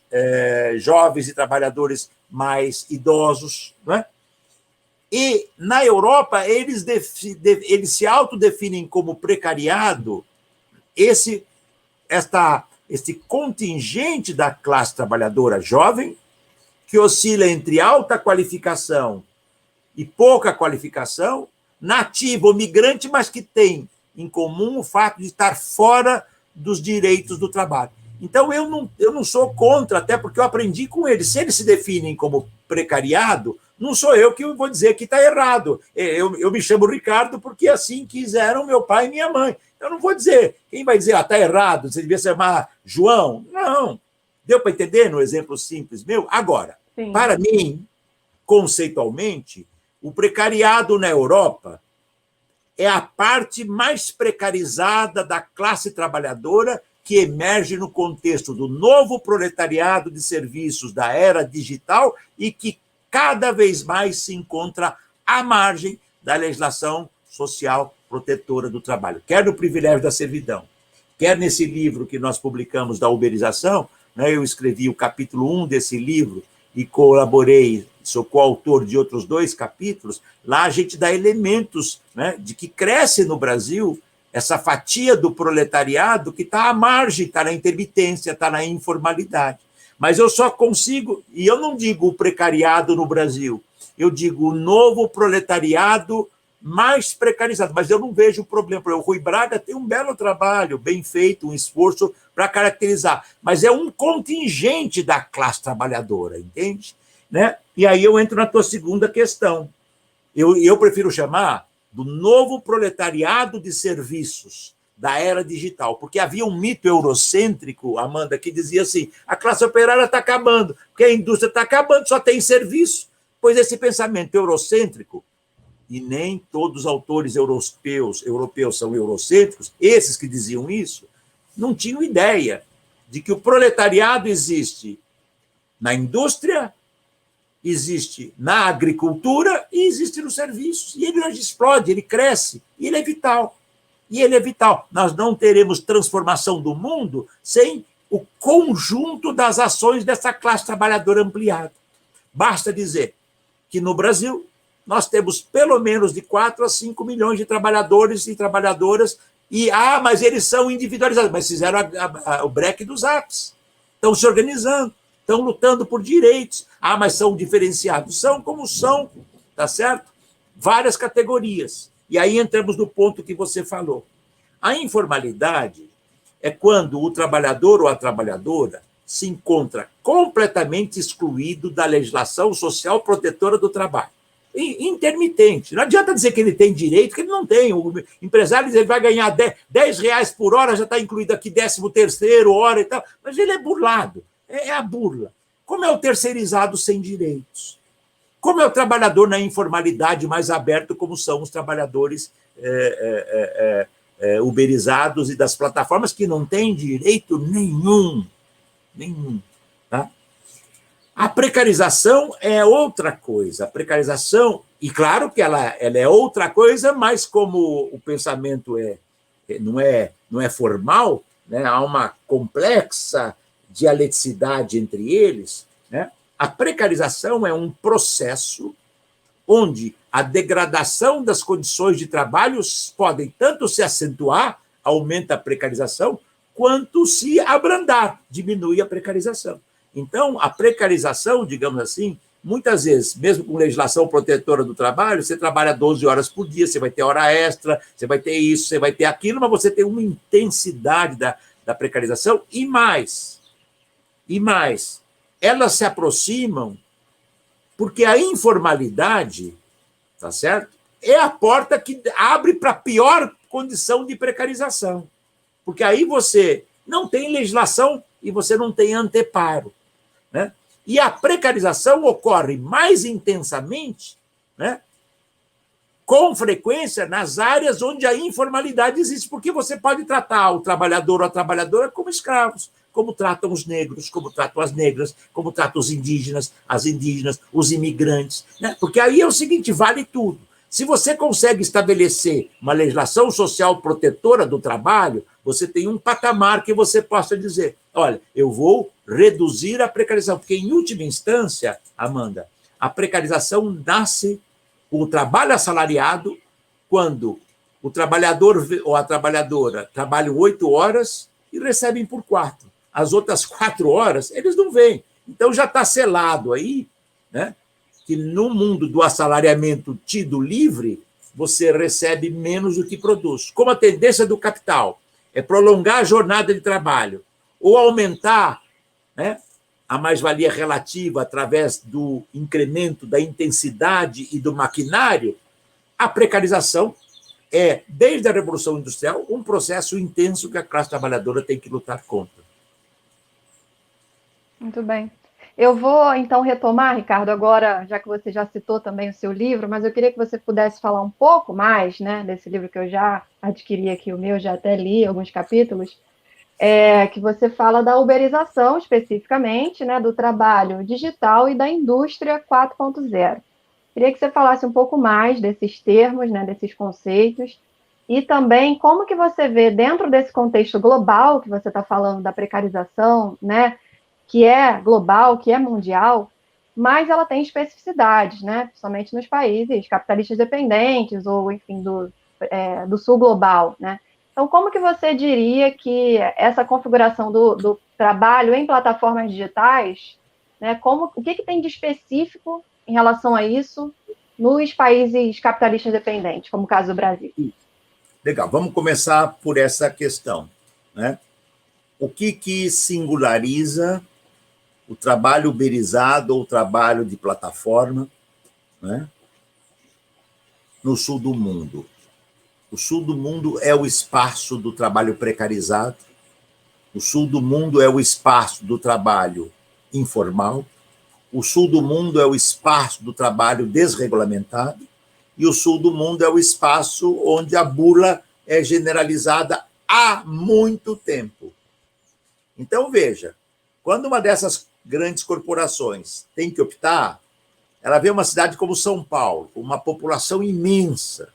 jovens e trabalhadores mais idosos, não é? E, na Europa, eles se autodefinem como precariado esse contingente da classe trabalhadora jovem, que oscila entre alta qualificação e pouca qualificação, nativo ou migrante, mas que tem em comum o fato de estar fora dos direitos do trabalho. Então, eu não sou contra, até porque eu aprendi com eles. Se eles se definem como precariado, não sou eu que vou dizer que está errado. Eu me chamo Ricardo porque assim quiseram meu pai e minha mãe. Eu não vou dizer. Quem vai dizer, está errado, você devia se chamar João? Não. Deu para entender no exemplo simples meu? Agora, sim, para mim, conceitualmente, O precariado na Europa é a parte mais precarizada da classe trabalhadora que emerge no contexto do novo proletariado de serviços da era digital e que cada vez mais se encontra à margem da legislação social protetora do trabalho, quer no privilégio da servidão, quer nesse livro que nós publicamos da uberização, né, eu escrevi o capítulo 1 desse livro e colaborei, sou coautor de outros 2 capítulos, lá a gente dá elementos, né, de que cresce no Brasil essa fatia do proletariado que está à margem, está na intermitência, está na informalidade. Mas eu só consigo, e eu não digo o precariado no Brasil, eu digo o novo proletariado mais precarizado, mas eu não vejo o problema. O Rui Braga tem um belo trabalho, bem feito, um esforço para caracterizar, mas é um contingente da classe trabalhadora, entende? Né? E aí eu entro na tua segunda questão. Eu prefiro chamar do novo proletariado de serviços da era digital, porque havia um mito eurocêntrico, Amanda, que dizia assim, a classe operária está acabando, porque a indústria está acabando, só tem serviço. Pois esse pensamento eurocêntrico, e nem todos os autores europeus são eurocêntricos, esses que diziam isso, não tinham ideia de que o proletariado existe na indústria, existe na agricultura e existe nos serviços. E ele hoje explode, ele cresce, e ele é vital. E ele é vital. Nós não teremos transformação do mundo sem o conjunto das ações dessa classe trabalhadora ampliada. Basta dizer que no Brasil nós temos pelo menos de 4 a 5 milhões de trabalhadores e trabalhadoras, mas eles são individualizados, mas fizeram o break dos apps, estão se organizando, estão lutando por direitos, mas são diferenciados, são como são, tá certo? Várias categorias. E aí entramos no ponto que você falou. A informalidade é quando o trabalhador ou a trabalhadora se encontra completamente excluído da legislação social protetora do trabalho. Intermitente. Não adianta dizer que ele tem direito, que ele não tem. O empresário diz que ele vai ganhar R$10 por hora, já está incluído aqui 13º hora e tal, mas ele é burlado. É a burla. Como é o terceirizado sem direitos? Como é o trabalhador na informalidade mais aberto, como são os trabalhadores uberizados e das plataformas que não têm direito nenhum. Tá? A precarização é outra coisa. A precarização, e claro que ela é outra coisa, mas como o pensamento não é formal, né, há uma complexa dialeticidade entre eles, né? A precarização é um processo onde a degradação das condições de trabalho podem tanto se acentuar, aumenta a precarização, quanto se abrandar, diminui a precarização. Então, a precarização, digamos assim, muitas vezes, mesmo com legislação protetora do trabalho, você trabalha 12 horas por dia, você vai ter hora extra, você vai ter isso, você vai ter aquilo, mas você tem uma intensidade da precarização e mais, elas se aproximam porque a informalidade, tá certo? É a porta que abre para a pior condição de precarização. Porque aí você não tem legislação e você não tem anteparo, né? E a precarização ocorre mais intensamente, né, com frequência nas áreas onde a informalidade existe, porque você pode tratar o trabalhador ou a trabalhadora como escravos, como tratam os negros, como tratam as negras, como tratam os indígenas, as indígenas, os imigrantes, né? Porque aí é o seguinte, vale tudo. Se você consegue estabelecer uma legislação social protetora do trabalho, você tem um patamar que você possa dizer, olha, eu vou reduzir a precarização, porque, em última instância, Amanda, a precarização nasce com o trabalho assalariado, quando o trabalhador ou a trabalhadora trabalham 8 horas e recebem por 4. As outras 4 horas, eles não vêm. Então, já está selado aí, né, que no mundo do assalariamento tido livre, você recebe menos do que produz. Como a tendência do capital é prolongar a jornada de trabalho ou aumentar, né, a mais-valia relativa através do incremento da intensidade e do maquinário, a precarização é, desde a Revolução Industrial, um processo intenso que a classe trabalhadora tem que lutar contra. Muito bem. Eu vou, então, retomar, Ricardo, agora, já que você já citou também o seu livro, mas eu queria que você pudesse falar um pouco mais, né, desse livro que eu já adquiri aqui, o meu, já até li alguns capítulos, que você fala da uberização, especificamente, né, do trabalho digital e da indústria 4.0. Queria que você falasse um pouco mais desses termos, né, desses conceitos, e também como que você vê, dentro desse contexto global que você está falando da precarização, né, que é global, que é mundial, mas ela tem especificidades, né? Principalmente nos países capitalistas dependentes ou, enfim, do sul global, né? Então, como que você diria que essa configuração do trabalho em plataformas digitais, né? O que tem de específico em relação a isso nos países capitalistas dependentes, como o caso do Brasil? Legal, vamos começar por essa questão, né? O que singulariza o trabalho uberizado ou o trabalho de plataforma, né, no sul do mundo? O sul do mundo é o espaço do trabalho precarizado, o sul do mundo é o espaço do trabalho informal, o sul do mundo é o espaço do trabalho desregulamentado, e o sul do mundo é o espaço onde a bula é generalizada há muito tempo. Então, veja, quando uma dessas grandes corporações tem que optar, ela vê uma cidade como São Paulo, com uma população imensa.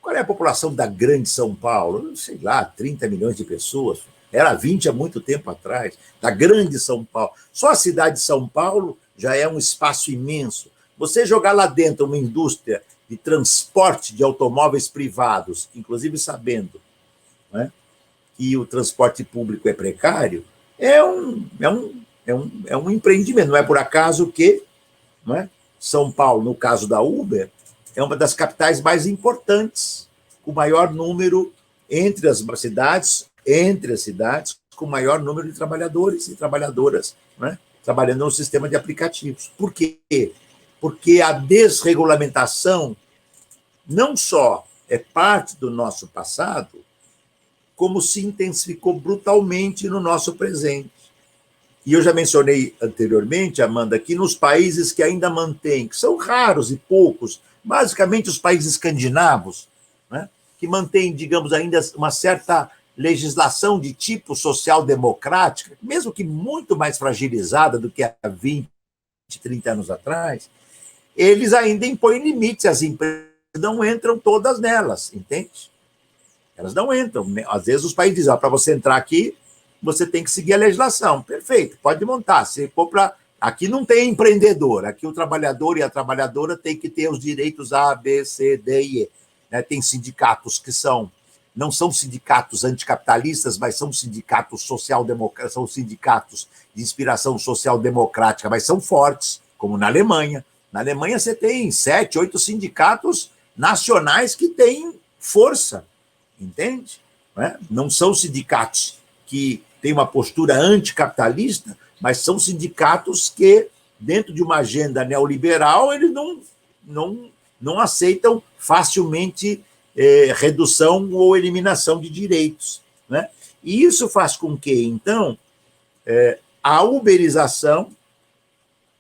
Qual é a população da grande São Paulo? Sei lá, 30 milhões de pessoas. Era 20 há muito tempo atrás. Da grande São Paulo. Só a cidade de São Paulo já é um espaço imenso. Você jogar lá dentro uma indústria de transporte de automóveis privados, inclusive sabendo, né, que o transporte público é precário, é um empreendimento. Não é por acaso que, não é, São Paulo, no caso da Uber, é uma das capitais mais importantes, com maior número entre as cidades, com maior número de trabalhadores e trabalhadoras, né, trabalhando no sistema de aplicativos. Por quê? Porque a desregulamentação não só é parte do nosso passado, como se intensificou brutalmente no nosso presente. E eu já mencionei anteriormente, Amanda, que nos países que ainda mantêm, que são raros e poucos, basicamente os países escandinavos, né, que mantêm, digamos, ainda uma certa legislação de tipo social-democrática, mesmo que muito mais fragilizada do que há 20, 30 anos atrás, eles ainda impõem limites, as empresas não entram todas nelas, entende? Elas não entram. Às vezes os países dizem, para você entrar aqui, você tem que seguir a legislação. Perfeito, pode montar. Se for para... Aqui não tem empreendedor, aqui o trabalhador e a trabalhadora tem que ter os direitos A, B, C, D e E. Né? Tem sindicatos que não são sindicatos anticapitalistas, mas são sindicatos social-democráticos, são sindicatos de inspiração social-democrática, mas são fortes, como na Alemanha. Na Alemanha você tem 7, 8 sindicatos nacionais que têm força, entende? Não são sindicatos que têm uma postura anticapitalista, mas são sindicatos que, dentro de uma agenda neoliberal, eles não aceitam facilmente redução ou eliminação de direitos. Né? E isso faz com que, então, a uberização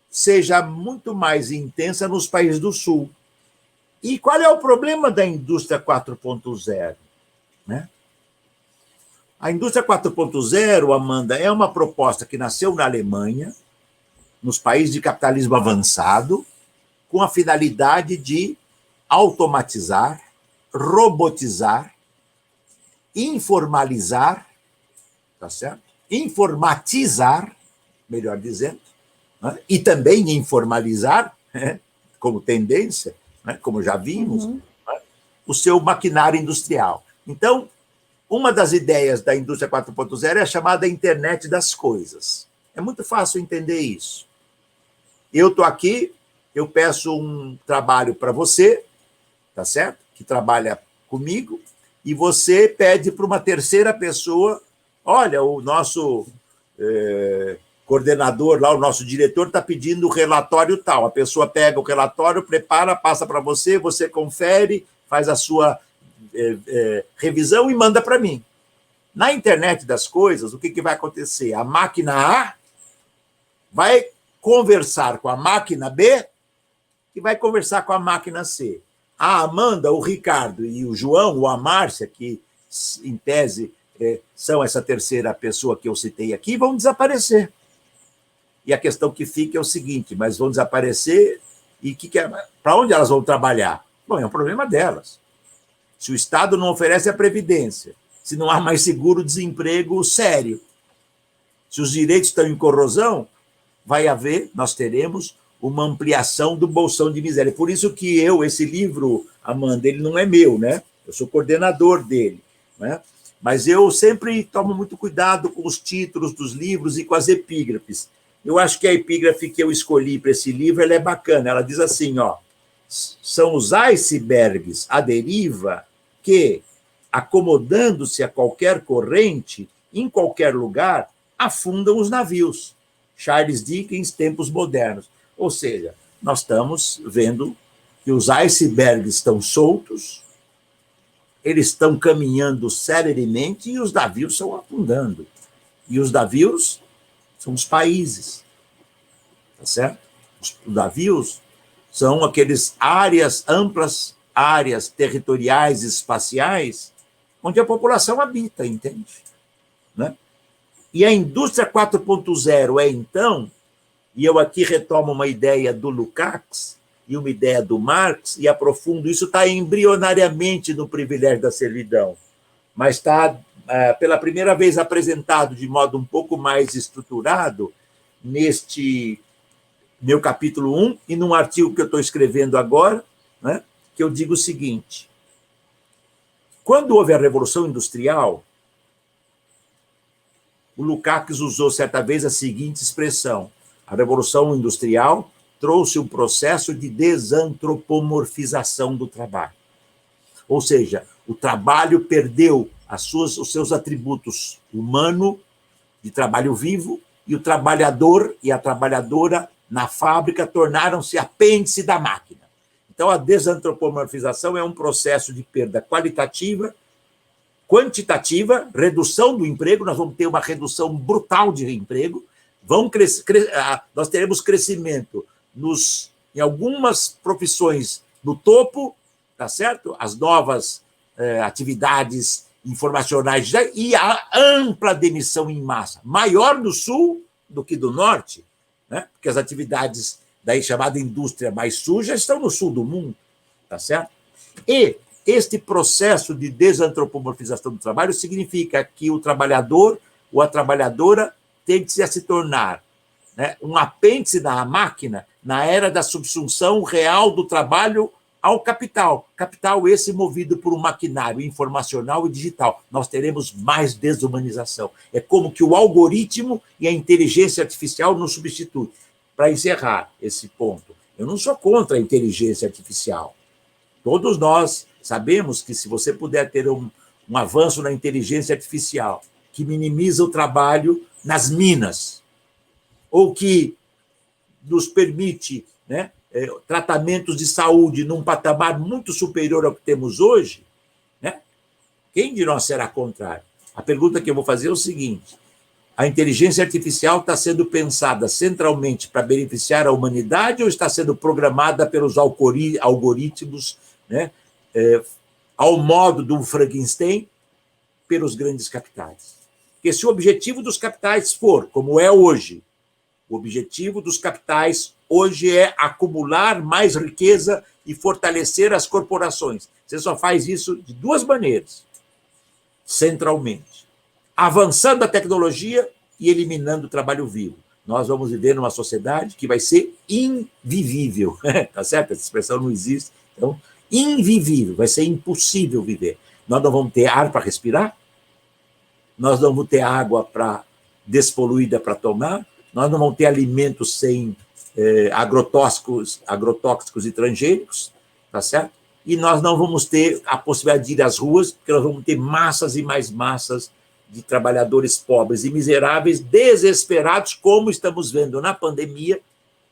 seja muito mais intensa nos países do Sul. E qual é o problema da indústria 4.0? Né? A indústria 4.0, Amanda, é uma proposta que nasceu na Alemanha, nos países de capitalismo avançado, com a finalidade de automatizar, robotizar, informalizar, tá certo? Informatizar, melhor dizendo, né? E também informalizar, né, como tendência, né, como já vimos, né, o seu maquinário industrial. Então, uma das ideias da indústria 4.0 é a chamada internet das coisas. É muito fácil entender isso. Eu estou aqui, eu peço um trabalho para você, tá certo? Que trabalha comigo, e você pede para uma terceira pessoa, olha, o nosso coordenador lá, o nosso diretor está pedindo o relatório tal. A pessoa pega o relatório, prepara, passa para você, você confere, faz a sua revisão e manda para mim. Na internet das coisas, o que vai acontecer? A máquina A vai conversar com a máquina B, que vai conversar com a máquina C. A Amanda, o Ricardo e o João, ou a Márcia, que, em tese, são essa terceira pessoa que eu citei aqui, vão desaparecer. E a questão que fica é o seguinte, mas vão desaparecer e para onde elas vão trabalhar? Bom, é um problema delas. Se o Estado não oferece a previdência, se não há mais seguro-desemprego sério, se os direitos estão em corrosão, nós teremos uma ampliação do bolsão de miséria. Por isso que esse livro, Amanda, ele não é meu, né? Eu sou coordenador dele, né? Mas eu sempre tomo muito cuidado com os títulos dos livros e com as epígrafes. Eu acho que a epígrafe que eu escolhi para esse livro ela é bacana. Ela diz assim, ó, são os icebergs à deriva que, acomodando-se a qualquer corrente, em qualquer lugar, afundam os navios. Charles Dickens, Tempos Modernos. Ou seja, nós estamos vendo que os icebergs estão soltos, eles estão caminhando celeremente e os navios estão afundando. E os navios são os países, tá certo? Os navios são aqueles amplas áreas territoriais e espaciais onde a população habita, entende? Né? E a indústria 4.0 então, e eu aqui retomo uma ideia do Lukács e uma ideia do Marx, e aprofundo, isso está embrionariamente no Privilégio da Servidão, mas está, pela primeira vez, apresentado de modo um pouco mais estruturado neste meu capítulo 1 e num artigo que eu estou escrevendo agora, né, que eu digo o seguinte: quando houve a Revolução Industrial, o Lukács usou certa vez a seguinte expressão: a Revolução Industrial trouxe um processo de desantropomorfização do trabalho. Ou seja, o trabalho perdeu os seus atributos humano, de trabalho vivo, e o trabalhador e a trabalhadora na fábrica tornaram-se apêndice da máquina. Então, a desantropomorfização é um processo de perda qualitativa, quantitativa, redução do emprego, nós vamos ter uma redução brutal de emprego, nós teremos crescimento em algumas profissões no topo, tá certo? As novas atividades informacionais e a ampla demissão em massa, maior no sul do que do norte, né? Porque as atividades daí chamada indústria mais suja estão no sul do mundo, tá certo? E este processo de desantropomorfização do trabalho significa que o trabalhador ou a trabalhadora tende-se a se tornar, né, um apêndice da máquina na era da subsunção real do trabalho ao capital. Capital esse movido por um maquinário informacional e digital. Nós teremos mais desumanização. É como que o algoritmo e a inteligência artificial nos substituem. Para encerrar esse ponto, eu não sou contra a inteligência artificial. Todos nós sabemos que se você puder ter um avanço na inteligência artificial que minimiza o trabalho nas minas, ou que nos permite, né, tratamentos de saúde num patamar muito superior ao que temos hoje, né, quem de nós será contrário? A pergunta que eu vou fazer é o seguinte: a inteligência artificial está sendo pensada centralmente para beneficiar a humanidade ou está sendo programada pelos algoritmos, né, ao modo do Frankenstein, pelos grandes capitais? Porque se o objetivo dos capitais for, como é hoje, o objetivo dos capitais hoje é acumular mais riqueza e fortalecer as corporações. Você só faz isso de duas maneiras, centralmente: avançando a tecnologia e eliminando o trabalho vivo. Nós vamos viver numa sociedade que vai ser invivível. Tá certo? Essa expressão não existe. Então, invivível, vai ser impossível viver. Nós não vamos ter ar para respirar, nós não vamos ter água despoluída para tomar, nós não vamos ter alimentos sem agrotóxicos e transgênicos, tá certo? E nós não vamos ter a possibilidade de ir às ruas, porque nós vamos ter massas e mais massas de trabalhadores pobres e miseráveis, desesperados, como estamos vendo na pandemia.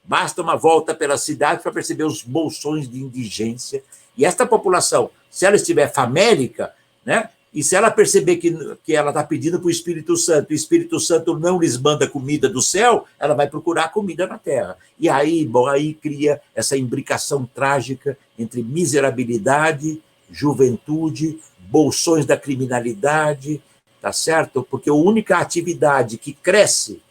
Basta uma volta pela cidade para perceber os bolsões de indigência. E esta população, se ela estiver famélica, né, E se ela perceber que ela está pedindo para o Espírito Santo, e o Espírito Santo não lhes manda comida do céu, ela vai procurar comida na terra. E aí, bom, aí cria essa imbricação trágica entre miserabilidade, juventude, bolsões da criminalidade, tá certo? Porque a única atividade que cresce,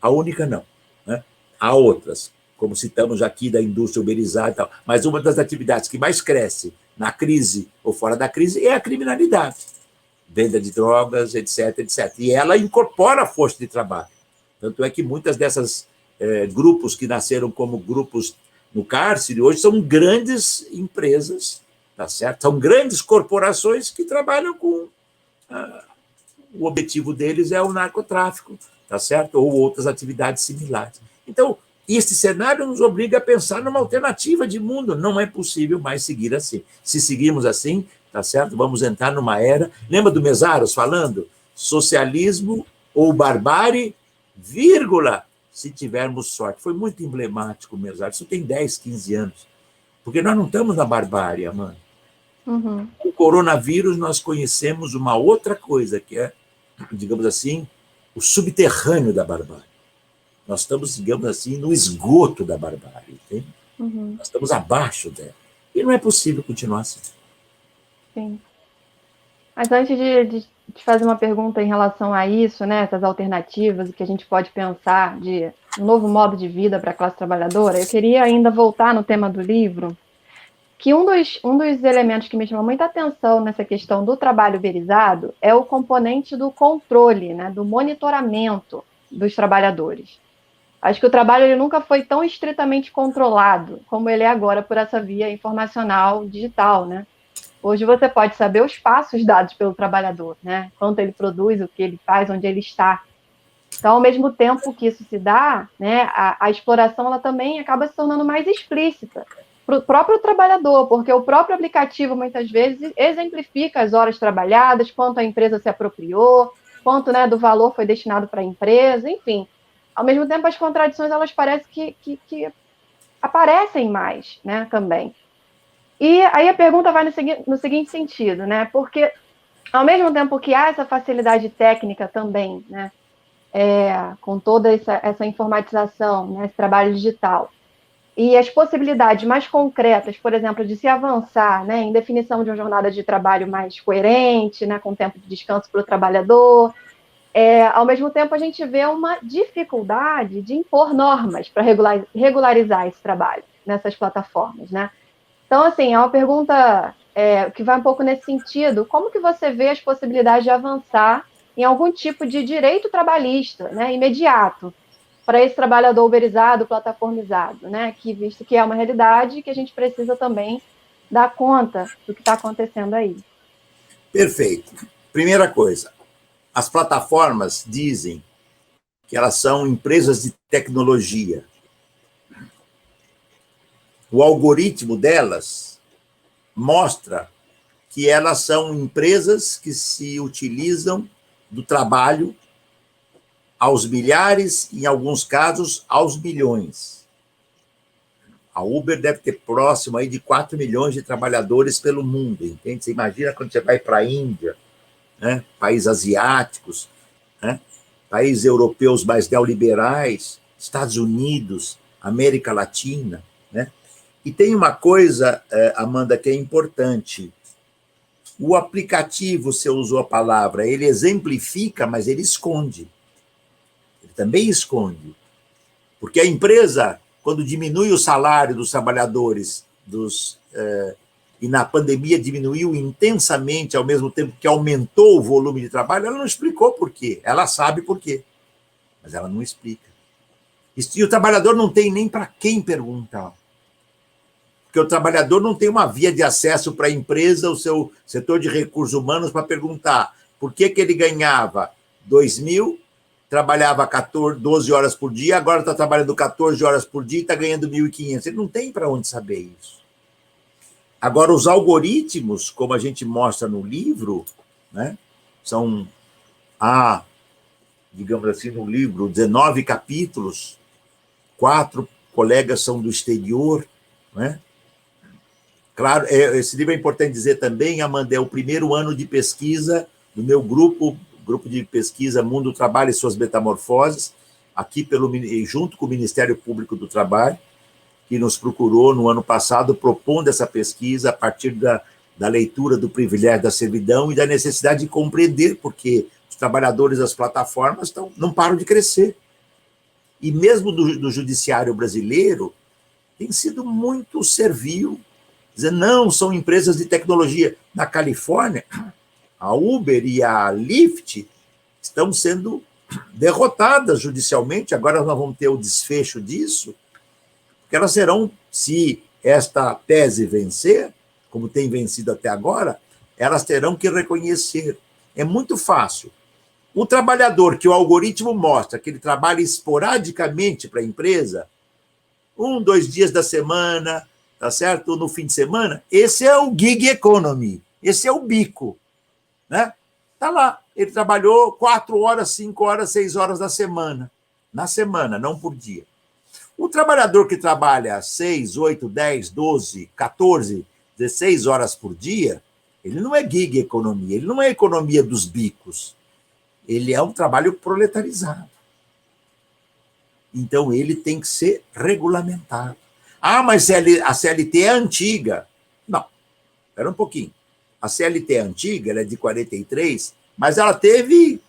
a única não, né? Há outras, como citamos aqui da indústria uberizada e tal, mas uma das atividades que mais cresce na crise ou fora da crise é a criminalidade, venda de drogas, etc, etc. E ela incorpora a força de trabalho. Tanto é que muitas dessas grupos que nasceram como grupos no cárcere, hoje são grandes empresas, tá certo? São grandes corporações que trabalham com... o objetivo deles é o narcotráfico, tá certo? Ou outras atividades similares. Então, este cenário nos obriga a pensar numa alternativa de mundo. Não é possível mais seguir assim. Se seguirmos assim, tá certo? Vamos entrar numa era... Lembra do Mesaros falando? Socialismo ou barbárie, vírgula, se tivermos sorte. Foi muito emblemático o Mesaros. Isso tem 10, 15 anos. Porque nós não estamos na barbárie, Amanda. Uhum. O coronavírus, nós conhecemos uma outra coisa, que é, digamos assim, o subterrâneo da barbárie. Nós estamos, digamos assim, no esgoto da barbárie. Entende? Uhum. Nós estamos abaixo dela. E não é possível continuar assim. Sim. Mas antes de te fazer uma pergunta em relação a isso, né, essas alternativas, o que a gente pode pensar de um novo modo de vida para a classe trabalhadora, eu queria ainda voltar no tema do livro, que um dos elementos que me chamou muita atenção nessa questão do trabalho uberizado é o componente do controle, né, do monitoramento dos trabalhadores. Acho que o trabalho ele nunca foi tão estritamente controlado como ele é agora por essa via informacional digital, né? Hoje você pode saber os passos dados pelo trabalhador, né? Quanto ele produz, o que ele faz, onde ele está. Então, ao mesmo tempo que isso se dá, né, a exploração ela também acaba se tornando mais explícita para o próprio trabalhador, porque o próprio aplicativo, muitas vezes, exemplifica as horas trabalhadas, quanto a empresa se apropriou, quanto, né, do valor foi destinado para a empresa, enfim. Ao mesmo tempo, as contradições, elas parecem que aparecem mais, né, também. E aí a pergunta vai no seguinte sentido, né, porque ao mesmo tempo que há essa facilidade técnica também, né, com toda essa informatização, né, esse trabalho digital, e as possibilidades mais concretas, por exemplo, de se avançar, né, em definição de uma jornada de trabalho mais coerente, né, com tempo de descanso para o trabalhador, ao mesmo tempo a gente vê uma dificuldade de impor normas para regularizar esse trabalho nessas plataformas, né? Então, assim, é uma pergunta que vai um pouco nesse sentido. Como que você vê as possibilidades de avançar em algum tipo de direito trabalhista, né, imediato, para esse trabalhador uberizado, plataformizado, né, que visto que é uma realidade que a gente precisa também dar conta do que está acontecendo aí. Perfeito. Primeira coisa, as plataformas dizem que elas são empresas de tecnologia. O algoritmo delas mostra que elas são empresas que se utilizam do trabalho aos milhares, em alguns casos, aos milhões. A Uber deve ter próximo aí de 4 milhões de trabalhadores pelo mundo, entende? Você imagina quando você vai para a Índia, né? Países asiáticos, né? Países europeus mais neoliberais, Estados Unidos, América Latina, né? E tem uma coisa, Amanda, que é importante. O aplicativo, você usou a palavra, ele exemplifica, mas ele esconde. Ele também esconde. Porque a empresa, quando diminui o salário dos trabalhadores, e na pandemia diminuiu intensamente, ao mesmo tempo que aumentou o volume de trabalho, ela não explicou por quê. Ela sabe por quê, mas ela não explica. E o trabalhador não tem nem para quem perguntar. Porque o trabalhador não tem uma via de acesso para a empresa, o seu setor de recursos humanos, para perguntar por que ele ganhava 2.000, trabalhava 12 horas por dia, agora está trabalhando 14 horas por dia e está ganhando 1.500. Ele não tem para onde saber isso. Agora, os algoritmos, como a gente mostra no livro, né, são, digamos assim, no livro, 19 capítulos, 4 colegas são do exterior, né? Claro, esse livro é importante dizer também, Amanda, é o primeiro ano de pesquisa do meu grupo de pesquisa Mundo do Trabalho e Suas Metamorfoses, aqui junto com o Ministério Público do Trabalho, que nos procurou no ano passado, propondo essa pesquisa a partir da leitura do privilégio da servidão e da necessidade de compreender, porque os trabalhadores das plataformas não param de crescer. E mesmo do judiciário brasileiro, tem sido muito servil, dizendo, não, são empresas de tecnologia. Na Califórnia, a Uber e a Lyft estão sendo derrotadas judicialmente, agora nós vamos ter o desfecho disso, porque elas serão, se esta tese vencer, como tem vencido até agora, elas terão que reconhecer. É muito fácil. O trabalhador que o algoritmo mostra que ele trabalha esporadicamente para a empresa, 2 dias da semana, tá certo? No fim de semana, esse é o gig economy, esse é o bico, né? Tá lá, ele trabalhou 4 horas, 5 horas, 6 horas na semana, não por dia. O trabalhador que trabalha 6, 8, 10, 12, 14, 16 horas por dia, ele não é gig economia, ele não é economia dos bicos, ele é um trabalho proletarizado. Então, ele tem que ser regulamentado. Ah, mas a CLT é antiga. Não, espera um pouquinho. A CLT é antiga, ela é de 43, mas ela teve,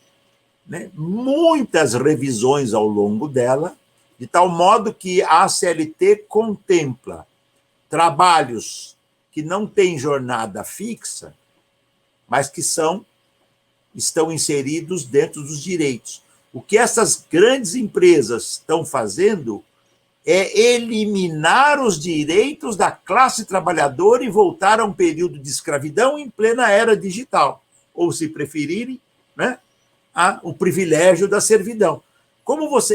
né, muitas revisões ao longo dela, de tal modo que a CLT contempla trabalhos que não têm jornada fixa, mas que estão inseridos dentro dos direitos. O que essas grandes empresas estão fazendo é eliminar os direitos da classe trabalhadora e voltar a um período de escravidão em plena era digital, ou, se preferirem, né, o privilégio da servidão.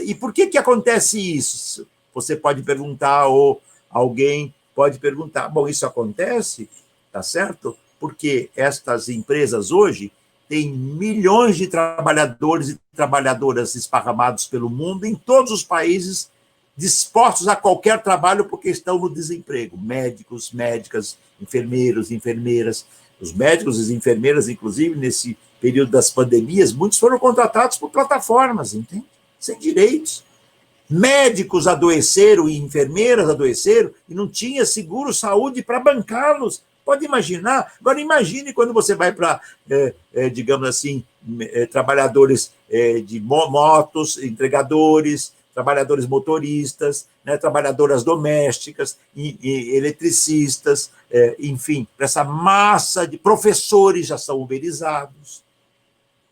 E por que acontece isso? Você pode perguntar, ou alguém pode perguntar. Bom, isso acontece, tá certo? Porque estas empresas hoje têm milhões de trabalhadores e trabalhadoras esparramados pelo mundo, em todos os países, dispostos a qualquer trabalho porque estão no desemprego. Médicos, médicas, enfermeiros, enfermeiras. Os médicos e as enfermeiras, inclusive, nesse período das pandemias, muitos foram contratados por plataformas, entende? Sem direitos. Médicos adoeceram e enfermeiras adoeceram e não tinha seguro-saúde para bancá-los. Pode imaginar? Agora, imagine quando você vai para, digamos assim, trabalhadores de motos, entregadores, trabalhadores motoristas, né, trabalhadoras domésticas, eletricistas, enfim, para essa massa de professores já são uberizados.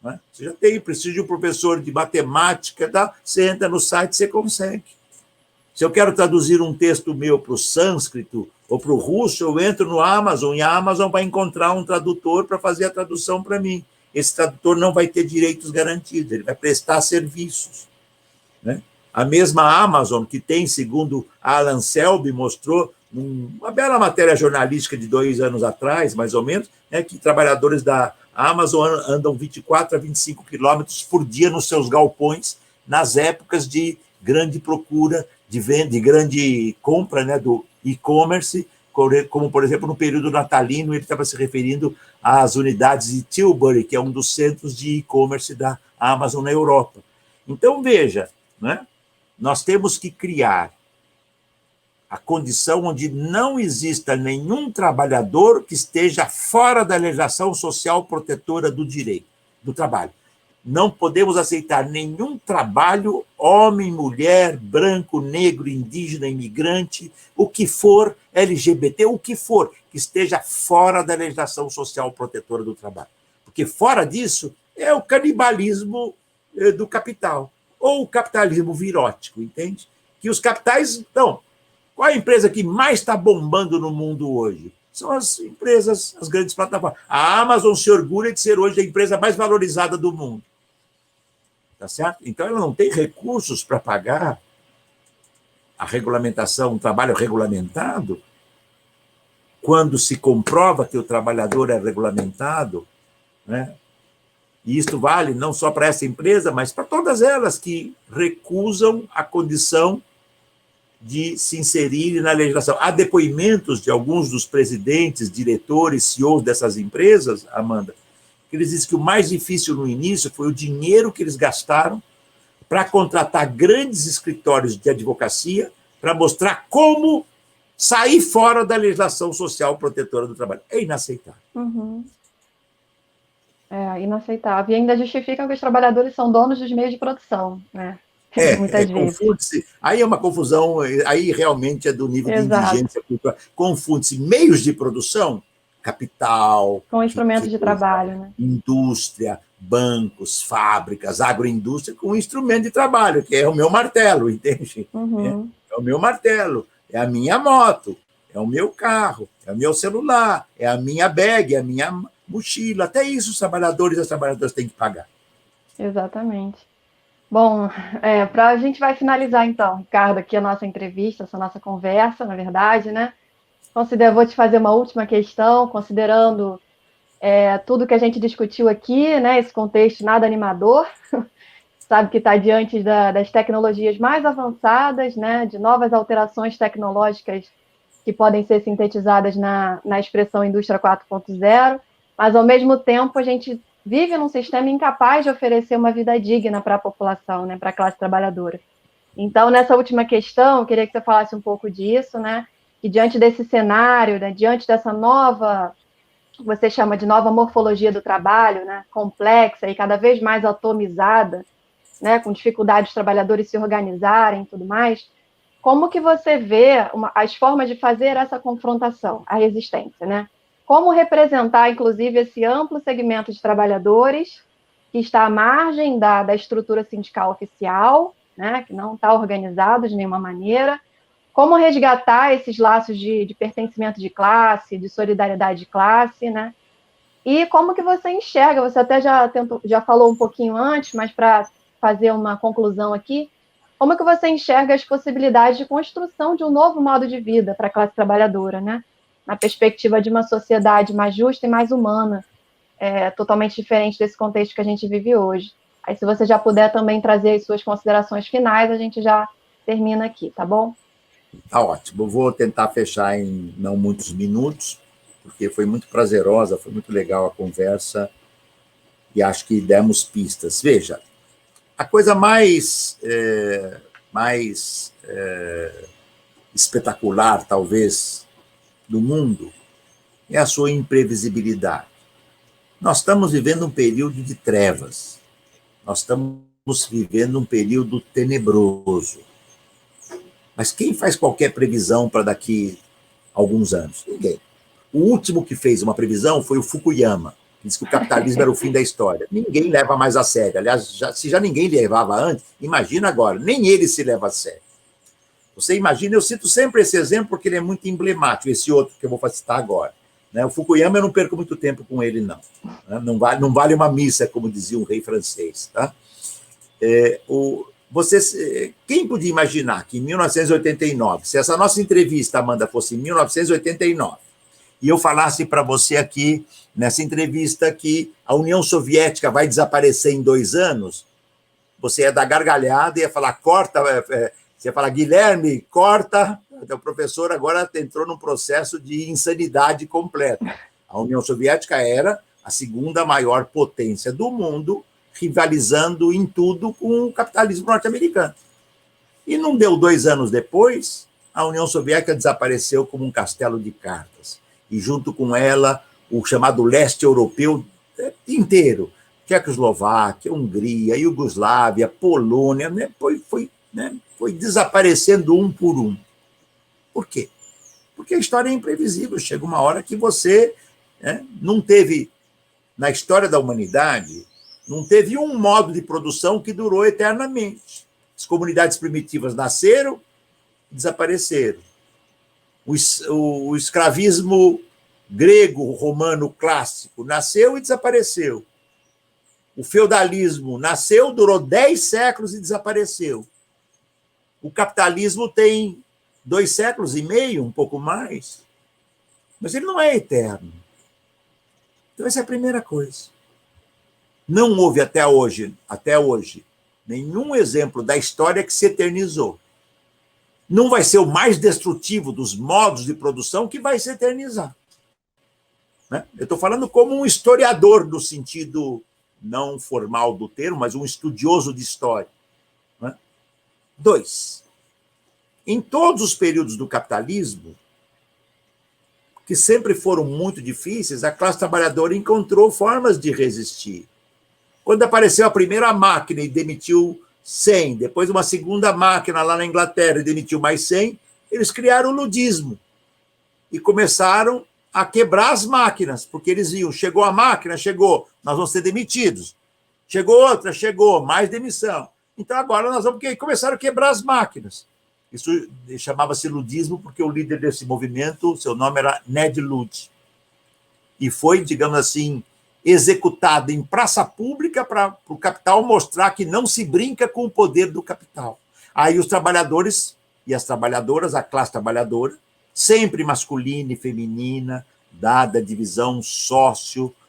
Né? Você já tem, precisa de um professor de matemática, tá? Você entra no site, você consegue. Se eu quero traduzir um texto meu para o sânscrito ou para o russo, eu entro no Amazon, e a Amazon vai encontrar um tradutor para fazer a tradução para mim. Esse tradutor não vai ter direitos garantidos, ele vai prestar serviços. Né? A mesma Amazon, que tem, segundo Alan Selby mostrou, uma bela matéria jornalística de 2 anos atrás, mais ou menos, né, que trabalhadores da Amazon andam 24 a 25 quilômetros por dia nos seus galpões, nas épocas de grande procura, de venda, de grande compra, né, do e-commerce, como, por exemplo, no período natalino, ele estava se referindo às unidades de Tilbury, que é um dos centros de e-commerce da Amazon na Europa. Então, veja, né, nós temos que criar a condição onde não exista nenhum trabalhador que esteja fora da legislação social protetora do direito, do trabalho. Não podemos aceitar nenhum trabalho, homem, mulher, branco, negro, indígena, imigrante, o que for, LGBT, o que for, que esteja fora da legislação social protetora do trabalho. Porque fora disso é o canibalismo do capital, ou o capitalismo virótico, entende? Que os capitais... Então, qual é a empresa que mais está bombando no mundo hoje? São as empresas, as grandes plataformas. A Amazon se orgulha de ser hoje a empresa mais valorizada do mundo. Tá certo? Então, ela não tem recursos para pagar a regulamentação, um trabalho regulamentado. Quando se comprova que o trabalhador é regulamentado, né? E isto vale não só para essa empresa, mas para todas elas que recusam a condição de se inserir na legislação. Há depoimentos de alguns dos presidentes, diretores, CEOs dessas empresas, Amanda, que eles dizem que o mais difícil no início foi o dinheiro que eles gastaram para contratar grandes escritórios de advocacia para mostrar como sair fora da legislação social protetora do trabalho. É inaceitável. Uhum. É inaceitável. E ainda justificam que os trabalhadores são donos dos meios de produção, né? Muitas vezes. Confunde-se. Aí é uma confusão, aí realmente é do nível de Exato. indigência cultural. Confunde-se meios de produção, capital, com instrumentos de trabalho, né? Indústria, bancos, fábricas, agroindústria, com instrumento de trabalho, que é o meu martelo, entende? Uhum. É o meu martelo, é a minha moto, é o meu carro, é o meu celular, é a minha bag, é a minha mochila. Até isso os trabalhadores e as trabalhadoras têm que pagar. Exatamente. Bom, a gente vai finalizar então, Ricardo, aqui a nossa entrevista, essa nossa conversa, na verdade, né? Vou te fazer uma última questão, considerando tudo que a gente discutiu aqui, né? Esse contexto nada animador, sabe que está diante das tecnologias mais avançadas, né? De novas alterações tecnológicas que podem ser sintetizadas na expressão indústria 4.0, mas ao mesmo tempo a gente vive num sistema incapaz de oferecer uma vida digna para a população, né, para a classe trabalhadora. Então, nessa última questão, eu queria que você falasse um pouco disso, né, que diante desse cenário, né, diante dessa nova, que você chama de nova morfologia do trabalho, né, complexa e cada vez mais atomizada, né, com dificuldade dos trabalhadores se organizarem e tudo mais, como que você vê as formas de fazer essa confrontação, a resistência, né? Como representar, inclusive, esse amplo segmento de trabalhadores que está à margem da estrutura sindical oficial, né, que não está organizado de nenhuma maneira, como resgatar esses laços de pertencimento de classe, de solidariedade de classe, né? E como que você enxerga, você até já falou um pouquinho antes, mas para fazer uma conclusão aqui, como que você enxerga as possibilidades de construção de um novo modo de vida para a classe trabalhadora, né? Na perspectiva de uma sociedade mais justa e mais humana, totalmente diferente desse contexto que a gente vive hoje. Aí, se você já puder também trazer as suas considerações finais, a gente já termina aqui, tá bom? Tá ótimo. Eu vou tentar fechar em não muitos minutos, porque foi muito prazerosa, foi muito legal a conversa e acho que demos pistas. Veja, a coisa mais espetacular, talvez, do mundo é a sua imprevisibilidade. Nós estamos vivendo um período de trevas. Nós estamos vivendo um período tenebroso. Mas quem faz qualquer previsão para daqui a alguns anos? Ninguém. O último que fez uma previsão foi o Fukuyama, que disse que o capitalismo era o fim da história. Ninguém leva mais a sério. Aliás, se já ninguém levava antes, imagina agora, nem ele se leva a sério. Você imagina, eu cito sempre esse exemplo porque ele é muito emblemático, esse outro que eu vou citar agora. O Fukuyama, eu não perco muito tempo com ele, não. Não vale uma missa, como dizia um rei francês. Tá? Quem podia imaginar que em 1989, se essa nossa entrevista, Amanda, fosse em 1989, e eu falasse para você aqui, nessa entrevista, que a União Soviética vai desaparecer em 2 anos, você ia dar gargalhada e ia falar, corta, você ia falar, Guilherme, corta, o professor agora entrou num processo de insanidade completa. A União Soviética era a segunda maior potência do mundo, rivalizando em tudo com o capitalismo norte-americano. E não deu 2 anos depois, a União Soviética desapareceu como um castelo de cartas. E junto com ela, o chamado leste europeu inteiro, Tchecoslováquia, Hungria, Iugoslávia, Polônia, foi desaparecendo um por um. Por quê? Porque a história é imprevisível. Chega uma hora que você não teve, na história da humanidade, não teve um modo de produção que durou eternamente. As comunidades primitivas nasceram e desapareceram. O escravismo grego, romano, clássico, nasceu e desapareceu. O feudalismo nasceu, durou 10 séculos e desapareceu. O capitalismo tem 2 séculos e meio, um pouco mais, mas ele não é eterno. Então, essa é a primeira coisa. Não houve até hoje, nenhum exemplo da história que se eternizou. não vai ser o mais destrutivo dos modos de produção que vai se eternizar. Né? Eu estou falando como um historiador, no sentido não formal do termo, mas um estudioso de história. Né? 2. Em todos os períodos do capitalismo, que sempre foram muito difíceis, a classe trabalhadora encontrou formas de resistir. Quando apareceu a primeira máquina e demitiu 100, depois uma segunda máquina lá na Inglaterra e demitiu mais 100, eles criaram o ludismo e começaram a quebrar as máquinas, porque eles iam, chegou a máquina, chegou, nós vamos ser demitidos. Chegou outra, chegou, mais demissão. Então agora nós vamos começar a quebrar as máquinas. Isso chamava-se ludismo porque o líder desse movimento, seu nome era Ned Ludd. E foi, digamos assim, executado em praça pública para o capital mostrar que não se brinca com o poder do capital. Aí os trabalhadores e as trabalhadoras, a classe trabalhadora, sempre masculina e feminina, dada a divisão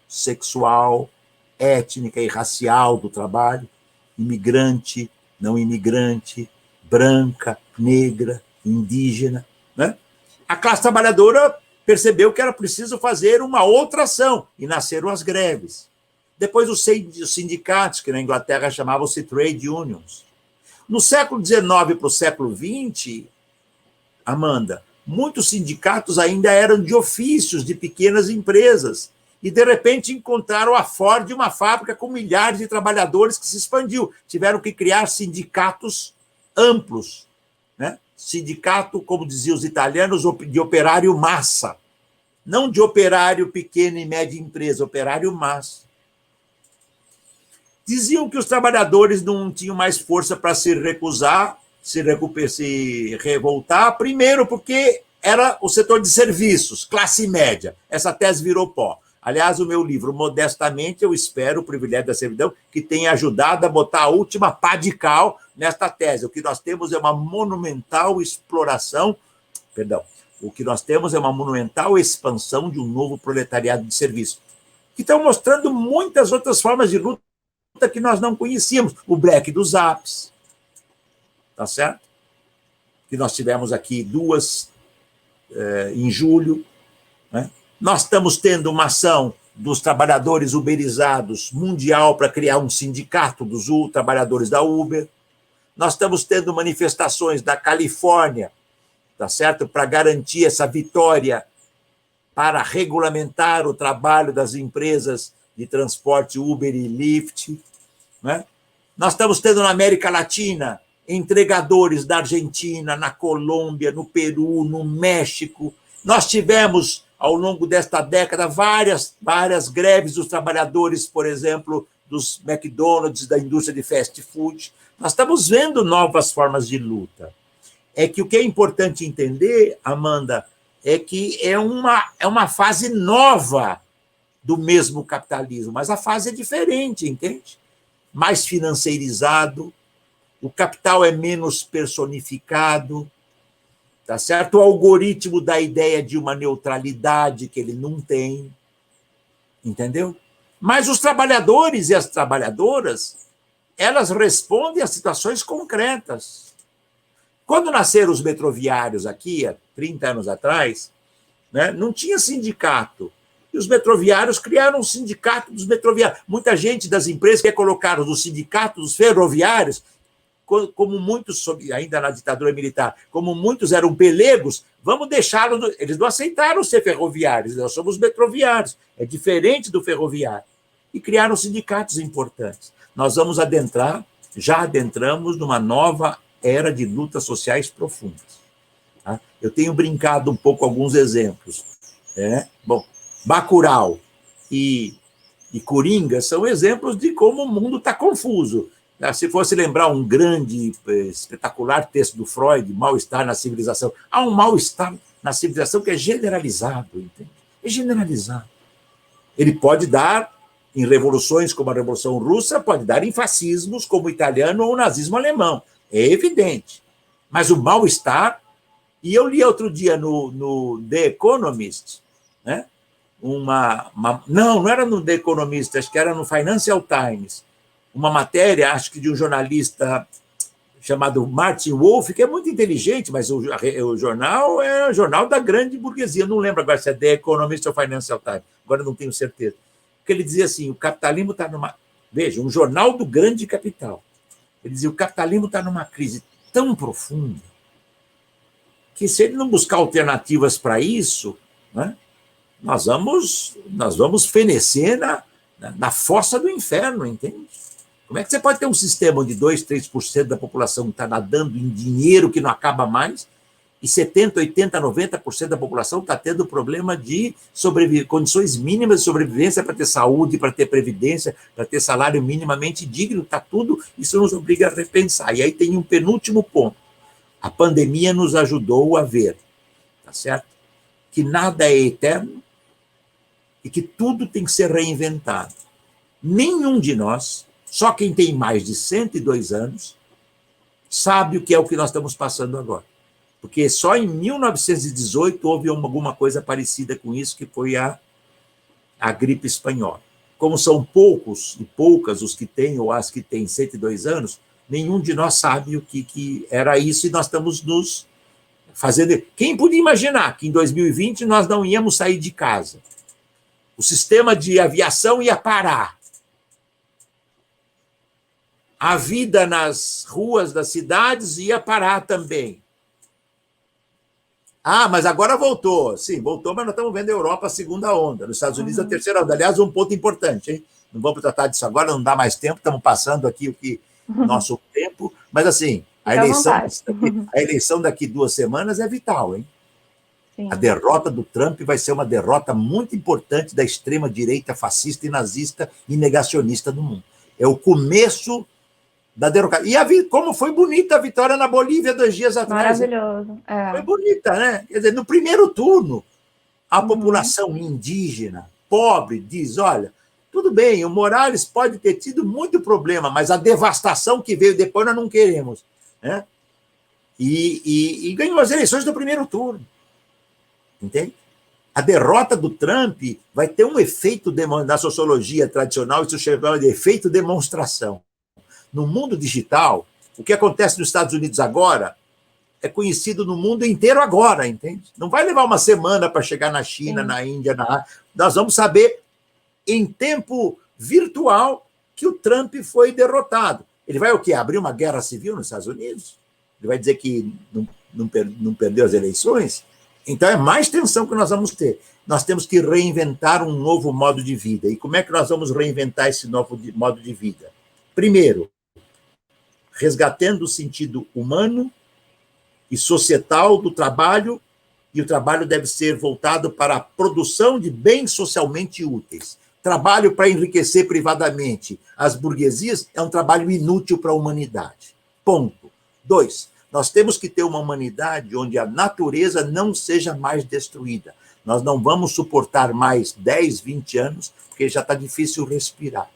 sexual, étnica e racial do trabalho, imigrante, não imigrante, branca, negra, indígena, né? A classe trabalhadora percebeu que era preciso fazer uma outra ação, e nasceram as greves. Depois os sindicatos, que na Inglaterra chamavam-se trade unions. No século XIX para o século XX, Amanda, muitos sindicatos ainda eram de ofícios de pequenas empresas, e de repente encontraram a Ford, uma fábrica com milhares de trabalhadores que se expandiu. Tiveram que criar sindicatos amplos, né? Sindicato, como diziam os italianos, de operário massa, não de operário pequena e média empresa, operário massa. Diziam que os trabalhadores não tinham mais força para se recusar, se revoltar, primeiro porque era o setor de serviços, classe média. Essa tese virou pó. Aliás, o meu livro, modestamente, eu espero, o privilégio da servidão, que tenha ajudado a botar a última pá de cal nesta tese. O que nós temos é uma monumental exploração, o que nós temos é uma monumental expansão de um novo proletariado de serviço, que estão mostrando muitas outras formas de luta que nós não conhecíamos. O black dos apps, tá certo? Que nós tivemos aqui 2 em julho, né? Nós estamos tendo uma ação dos trabalhadores uberizados mundial para criar um sindicato dos trabalhadores da Uber. Nós estamos tendo manifestações da Califórnia, tá certo? Para garantir essa vitória, para regulamentar o trabalho das empresas de transporte Uber e Lyft, né? Nós estamos tendo na América Latina entregadores da Argentina, na Colômbia, no Peru, no México. Nós tivemos, ao longo desta década, várias greves dos trabalhadores, por exemplo, dos McDonald's, da indústria de fast food. Nós estamos vendo novas formas de luta. É que o que é importante entender, Amanda, é que é uma fase nova do mesmo capitalismo, mas a fase é diferente, entende? Mais financeirizado, o capital é menos personificado, tá certo? O algoritmo dá a ideia de uma neutralidade que ele não tem, entendeu? Mas os trabalhadores e as trabalhadoras, elas respondem a situações concretas. Quando nasceram os metroviários aqui, há 30 anos atrás, né, não tinha sindicato. E os metroviários criaram um sindicato dos metroviários. Muita gente das empresas quer colocar no sindicato dos ferroviários, como muitos, ainda na ditadura militar, como muitos eram pelegos, vamos deixá-los. Eles não aceitaram ser ferroviários, nós somos metroviários, é diferente do ferroviário. E criaram sindicatos importantes. Nós vamos já adentramos numa nova era de lutas sociais profundas. Tá? Eu tenho brincado um pouco com alguns exemplos. Bom, Bacurau e Coringa são exemplos de como o mundo está confuso. Se fosse lembrar um grande, espetacular texto do Freud, Mal-Estar na Civilização, há um mal-estar na civilização que é generalizado, entende? É generalizado. Ele pode dar em revoluções como a Revolução Russa, pode dar em fascismos como o italiano ou o nazismo alemão. É evidente. Mas o mal-estar... E eu li outro dia no The Economist, né? Não era no The Economist, acho que era no Financial Times, uma matéria, acho que de um jornalista chamado Martin Wolf, que é muito inteligente, mas o jornal é o jornal da grande burguesia. Eu não lembro agora se é The Economist ou Financial Times, agora não tenho certeza. Porque ele dizia assim, o capitalismo está numa... Veja, um jornal do grande capital. Ele dizia, o capitalismo está numa crise tão profunda que se ele não buscar alternativas para isso, né, nós vamos fenecer na fossa do inferno, entende? Como é que você pode ter um sistema onde 2%, 3% da população está nadando em dinheiro que não acaba mais e 70%, 80%, 90% da população está tendo problema de condições mínimas de sobrevivência para ter saúde, para ter previdência, para ter salário minimamente digno, está tudo, isso nos obriga a repensar. E aí tem um penúltimo ponto. A pandemia nos ajudou a ver, tá certo? Que nada é eterno e que tudo tem que ser reinventado. Nenhum de nós, só quem tem mais de 102 anos, sabe o que é o que nós estamos passando agora. Porque só em 1918 houve alguma coisa parecida com isso, que foi a gripe espanhola. Como são poucos e poucas os que têm, ou as que têm 102 anos, nenhum de nós sabe o que era isso, e nós estamos nos fazendo... Quem podia imaginar que em 2020 nós não íamos sair de casa? O sistema de aviação ia parar. A vida nas ruas das cidades ia parar também. Ah, mas agora voltou. Sim, voltou, mas nós estamos vendo a Europa a segunda onda, nos Estados Unidos a terceira onda. Aliás, um ponto importante, hein? Não vamos tratar disso agora, não dá mais tempo, estamos passando aqui nosso tempo, mas assim, a eleição daqui 2 semanas é vital, hein? Sim. A derrota do Trump vai ser uma derrota muito importante da extrema-direita fascista e nazista e negacionista do mundo. É o começo da derrocada. E como foi bonita a vitória na Bolívia 2 dias atrás. Maravilhoso. É. Foi bonita, né? Quer dizer, no primeiro turno, a população indígena, pobre, diz, olha, tudo bem, o Morales pode ter tido muito problema, mas a devastação que veio depois nós não queremos. Né? E ganhou as eleições do primeiro turno. Entende? A derrota do Trump vai ter um efeito na sociologia tradicional, isso chama de efeito demonstração. No mundo digital, o que acontece nos Estados Unidos agora é conhecido no mundo inteiro agora, entende? Não vai levar uma semana para chegar na China, na Índia, nós vamos saber em tempo virtual que o Trump foi derrotado. Ele vai o quê? Abrir uma guerra civil nos Estados Unidos? Ele vai dizer que não perdeu as eleições? Então é mais tensão que nós vamos ter. Nós temos que reinventar um novo modo de vida. E como é que nós vamos reinventar esse novo modo de vida? Primeiro, resgatando o sentido humano e societal do trabalho, e o trabalho deve ser voltado para a produção de bens socialmente úteis. Trabalho para enriquecer privadamente as burguesias é um trabalho inútil para a humanidade. Ponto. 2, nós temos que ter uma humanidade onde a natureza não seja mais destruída. Nós não vamos suportar mais 10, 20 anos, porque já está difícil respirar.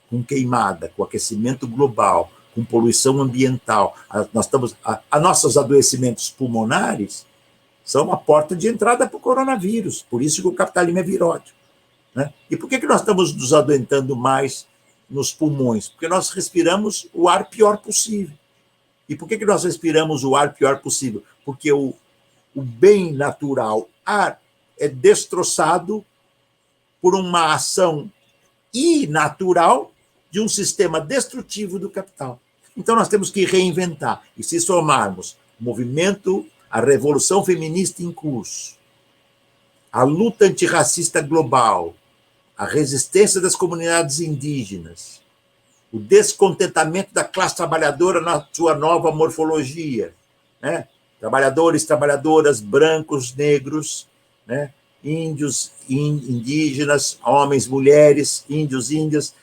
Com queimada, com aquecimento global, com poluição ambiental. Nossos adoecimentos pulmonares são uma porta de entrada para o coronavírus. Por isso que o capitalismo é virótico. Né? E por que nós estamos nos adoentando mais nos pulmões? Porque nós respiramos o ar pior possível. E por que nós respiramos o ar pior possível? Porque o bem natural, ar, é destroçado por uma ação inatural de um sistema destrutivo do capital. Então, nós temos que reinventar. E se somarmos o movimento, a revolução feminista em curso, a luta antirracista global, a resistência das comunidades indígenas, o descontentamento da classe trabalhadora na sua nova morfologia, né? Trabalhadores, trabalhadoras, brancos, negros, né? Índios, indígenas, homens, mulheres, índios, índias,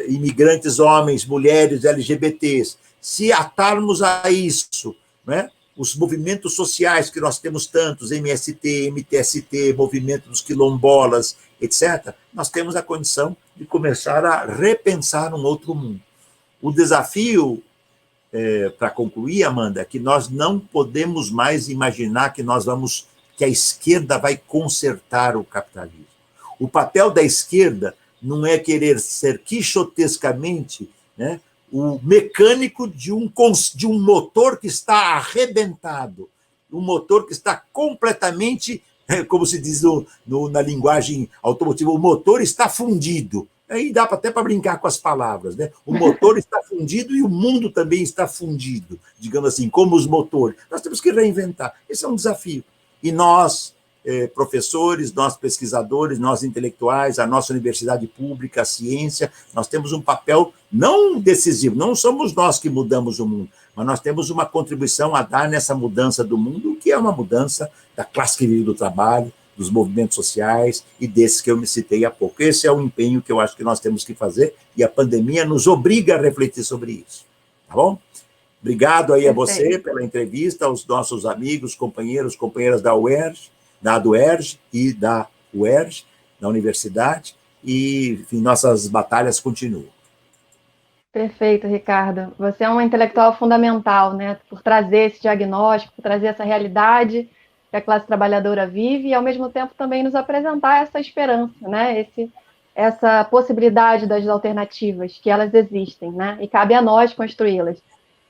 imigrantes, homens, mulheres, LGBTs. Se atarmos a isso, né? Os movimentos sociais que nós temos tantos, MST, MTST, movimento dos quilombolas, etc., nós temos a condição de começar a repensar um outro mundo. O desafio, para concluir, Amanda, é que nós não podemos mais imaginar que a esquerda vai consertar o capitalismo. O papel da esquerda não é querer ser quixotescamente, né, o mecânico de um motor que está arrebentado, um motor que está completamente, como se diz na linguagem automotiva, o motor está fundido. Aí dá até para brincar com as palavras, né? O motor está fundido e o mundo também está fundido, digamos assim, como os motores. Nós temos que reinventar. Esse é um desafio. E nós, professores, nós pesquisadores, nós intelectuais, a nossa universidade pública, a ciência, nós temos um papel não decisivo, não somos nós que mudamos o mundo, mas nós temos uma contribuição a dar nessa mudança do mundo, que é uma mudança da classe que vive do trabalho, dos movimentos sociais e desses que eu me citei há pouco. Esse é o empenho que eu acho que nós temos que fazer e a pandemia nos obriga a refletir sobre isso. Tá bom? Obrigado aí a você pela entrevista, aos nossos amigos, companheiras da UERJ, do UERJ e da UERJ, da universidade, e, enfim, nossas batalhas continuam. Perfeito, Ricardo. Você é um intelectual fundamental, né, por trazer esse diagnóstico, por trazer essa realidade que a classe trabalhadora vive e, ao mesmo tempo, também nos apresentar essa esperança, né, essa possibilidade das alternativas, que elas existem, né, e cabe a nós construí-las.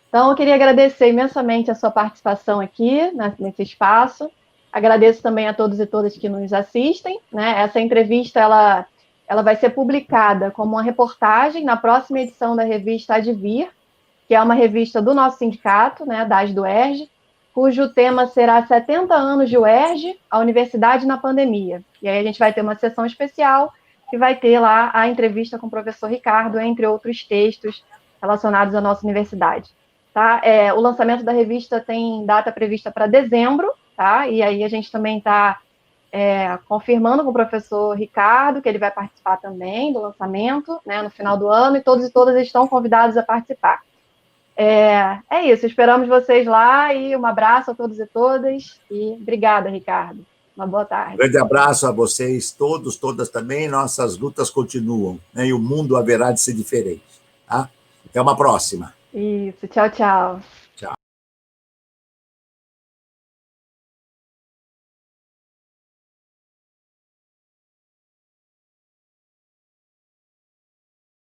Então, eu queria agradecer imensamente a sua participação aqui, nesse espaço. Agradeço também a todos e todas que nos assistem, né, essa entrevista, ela vai ser publicada como uma reportagem na próxima edição da revista Advir, que é uma revista do nosso sindicato, né, da UERJ, cujo tema será 70 anos de UERJ, a Universidade na Pandemia. E aí a gente vai ter uma sessão especial que vai ter lá a entrevista com o professor Ricardo, entre outros textos relacionados à nossa universidade. Tá? O lançamento da revista tem data prevista para dezembro, tá? E aí a gente também está confirmando com o professor Ricardo que ele vai participar também do lançamento, né, no final do ano, e todos e todas estão convidados a participar. É isso, esperamos vocês lá e um abraço a todos e todas e obrigada, Ricardo. Uma boa tarde. Um grande abraço a vocês todos, todas também. Nossas lutas continuam, né, e o mundo haverá de ser diferente. Tá? Até uma próxima. Isso, tchau, tchau.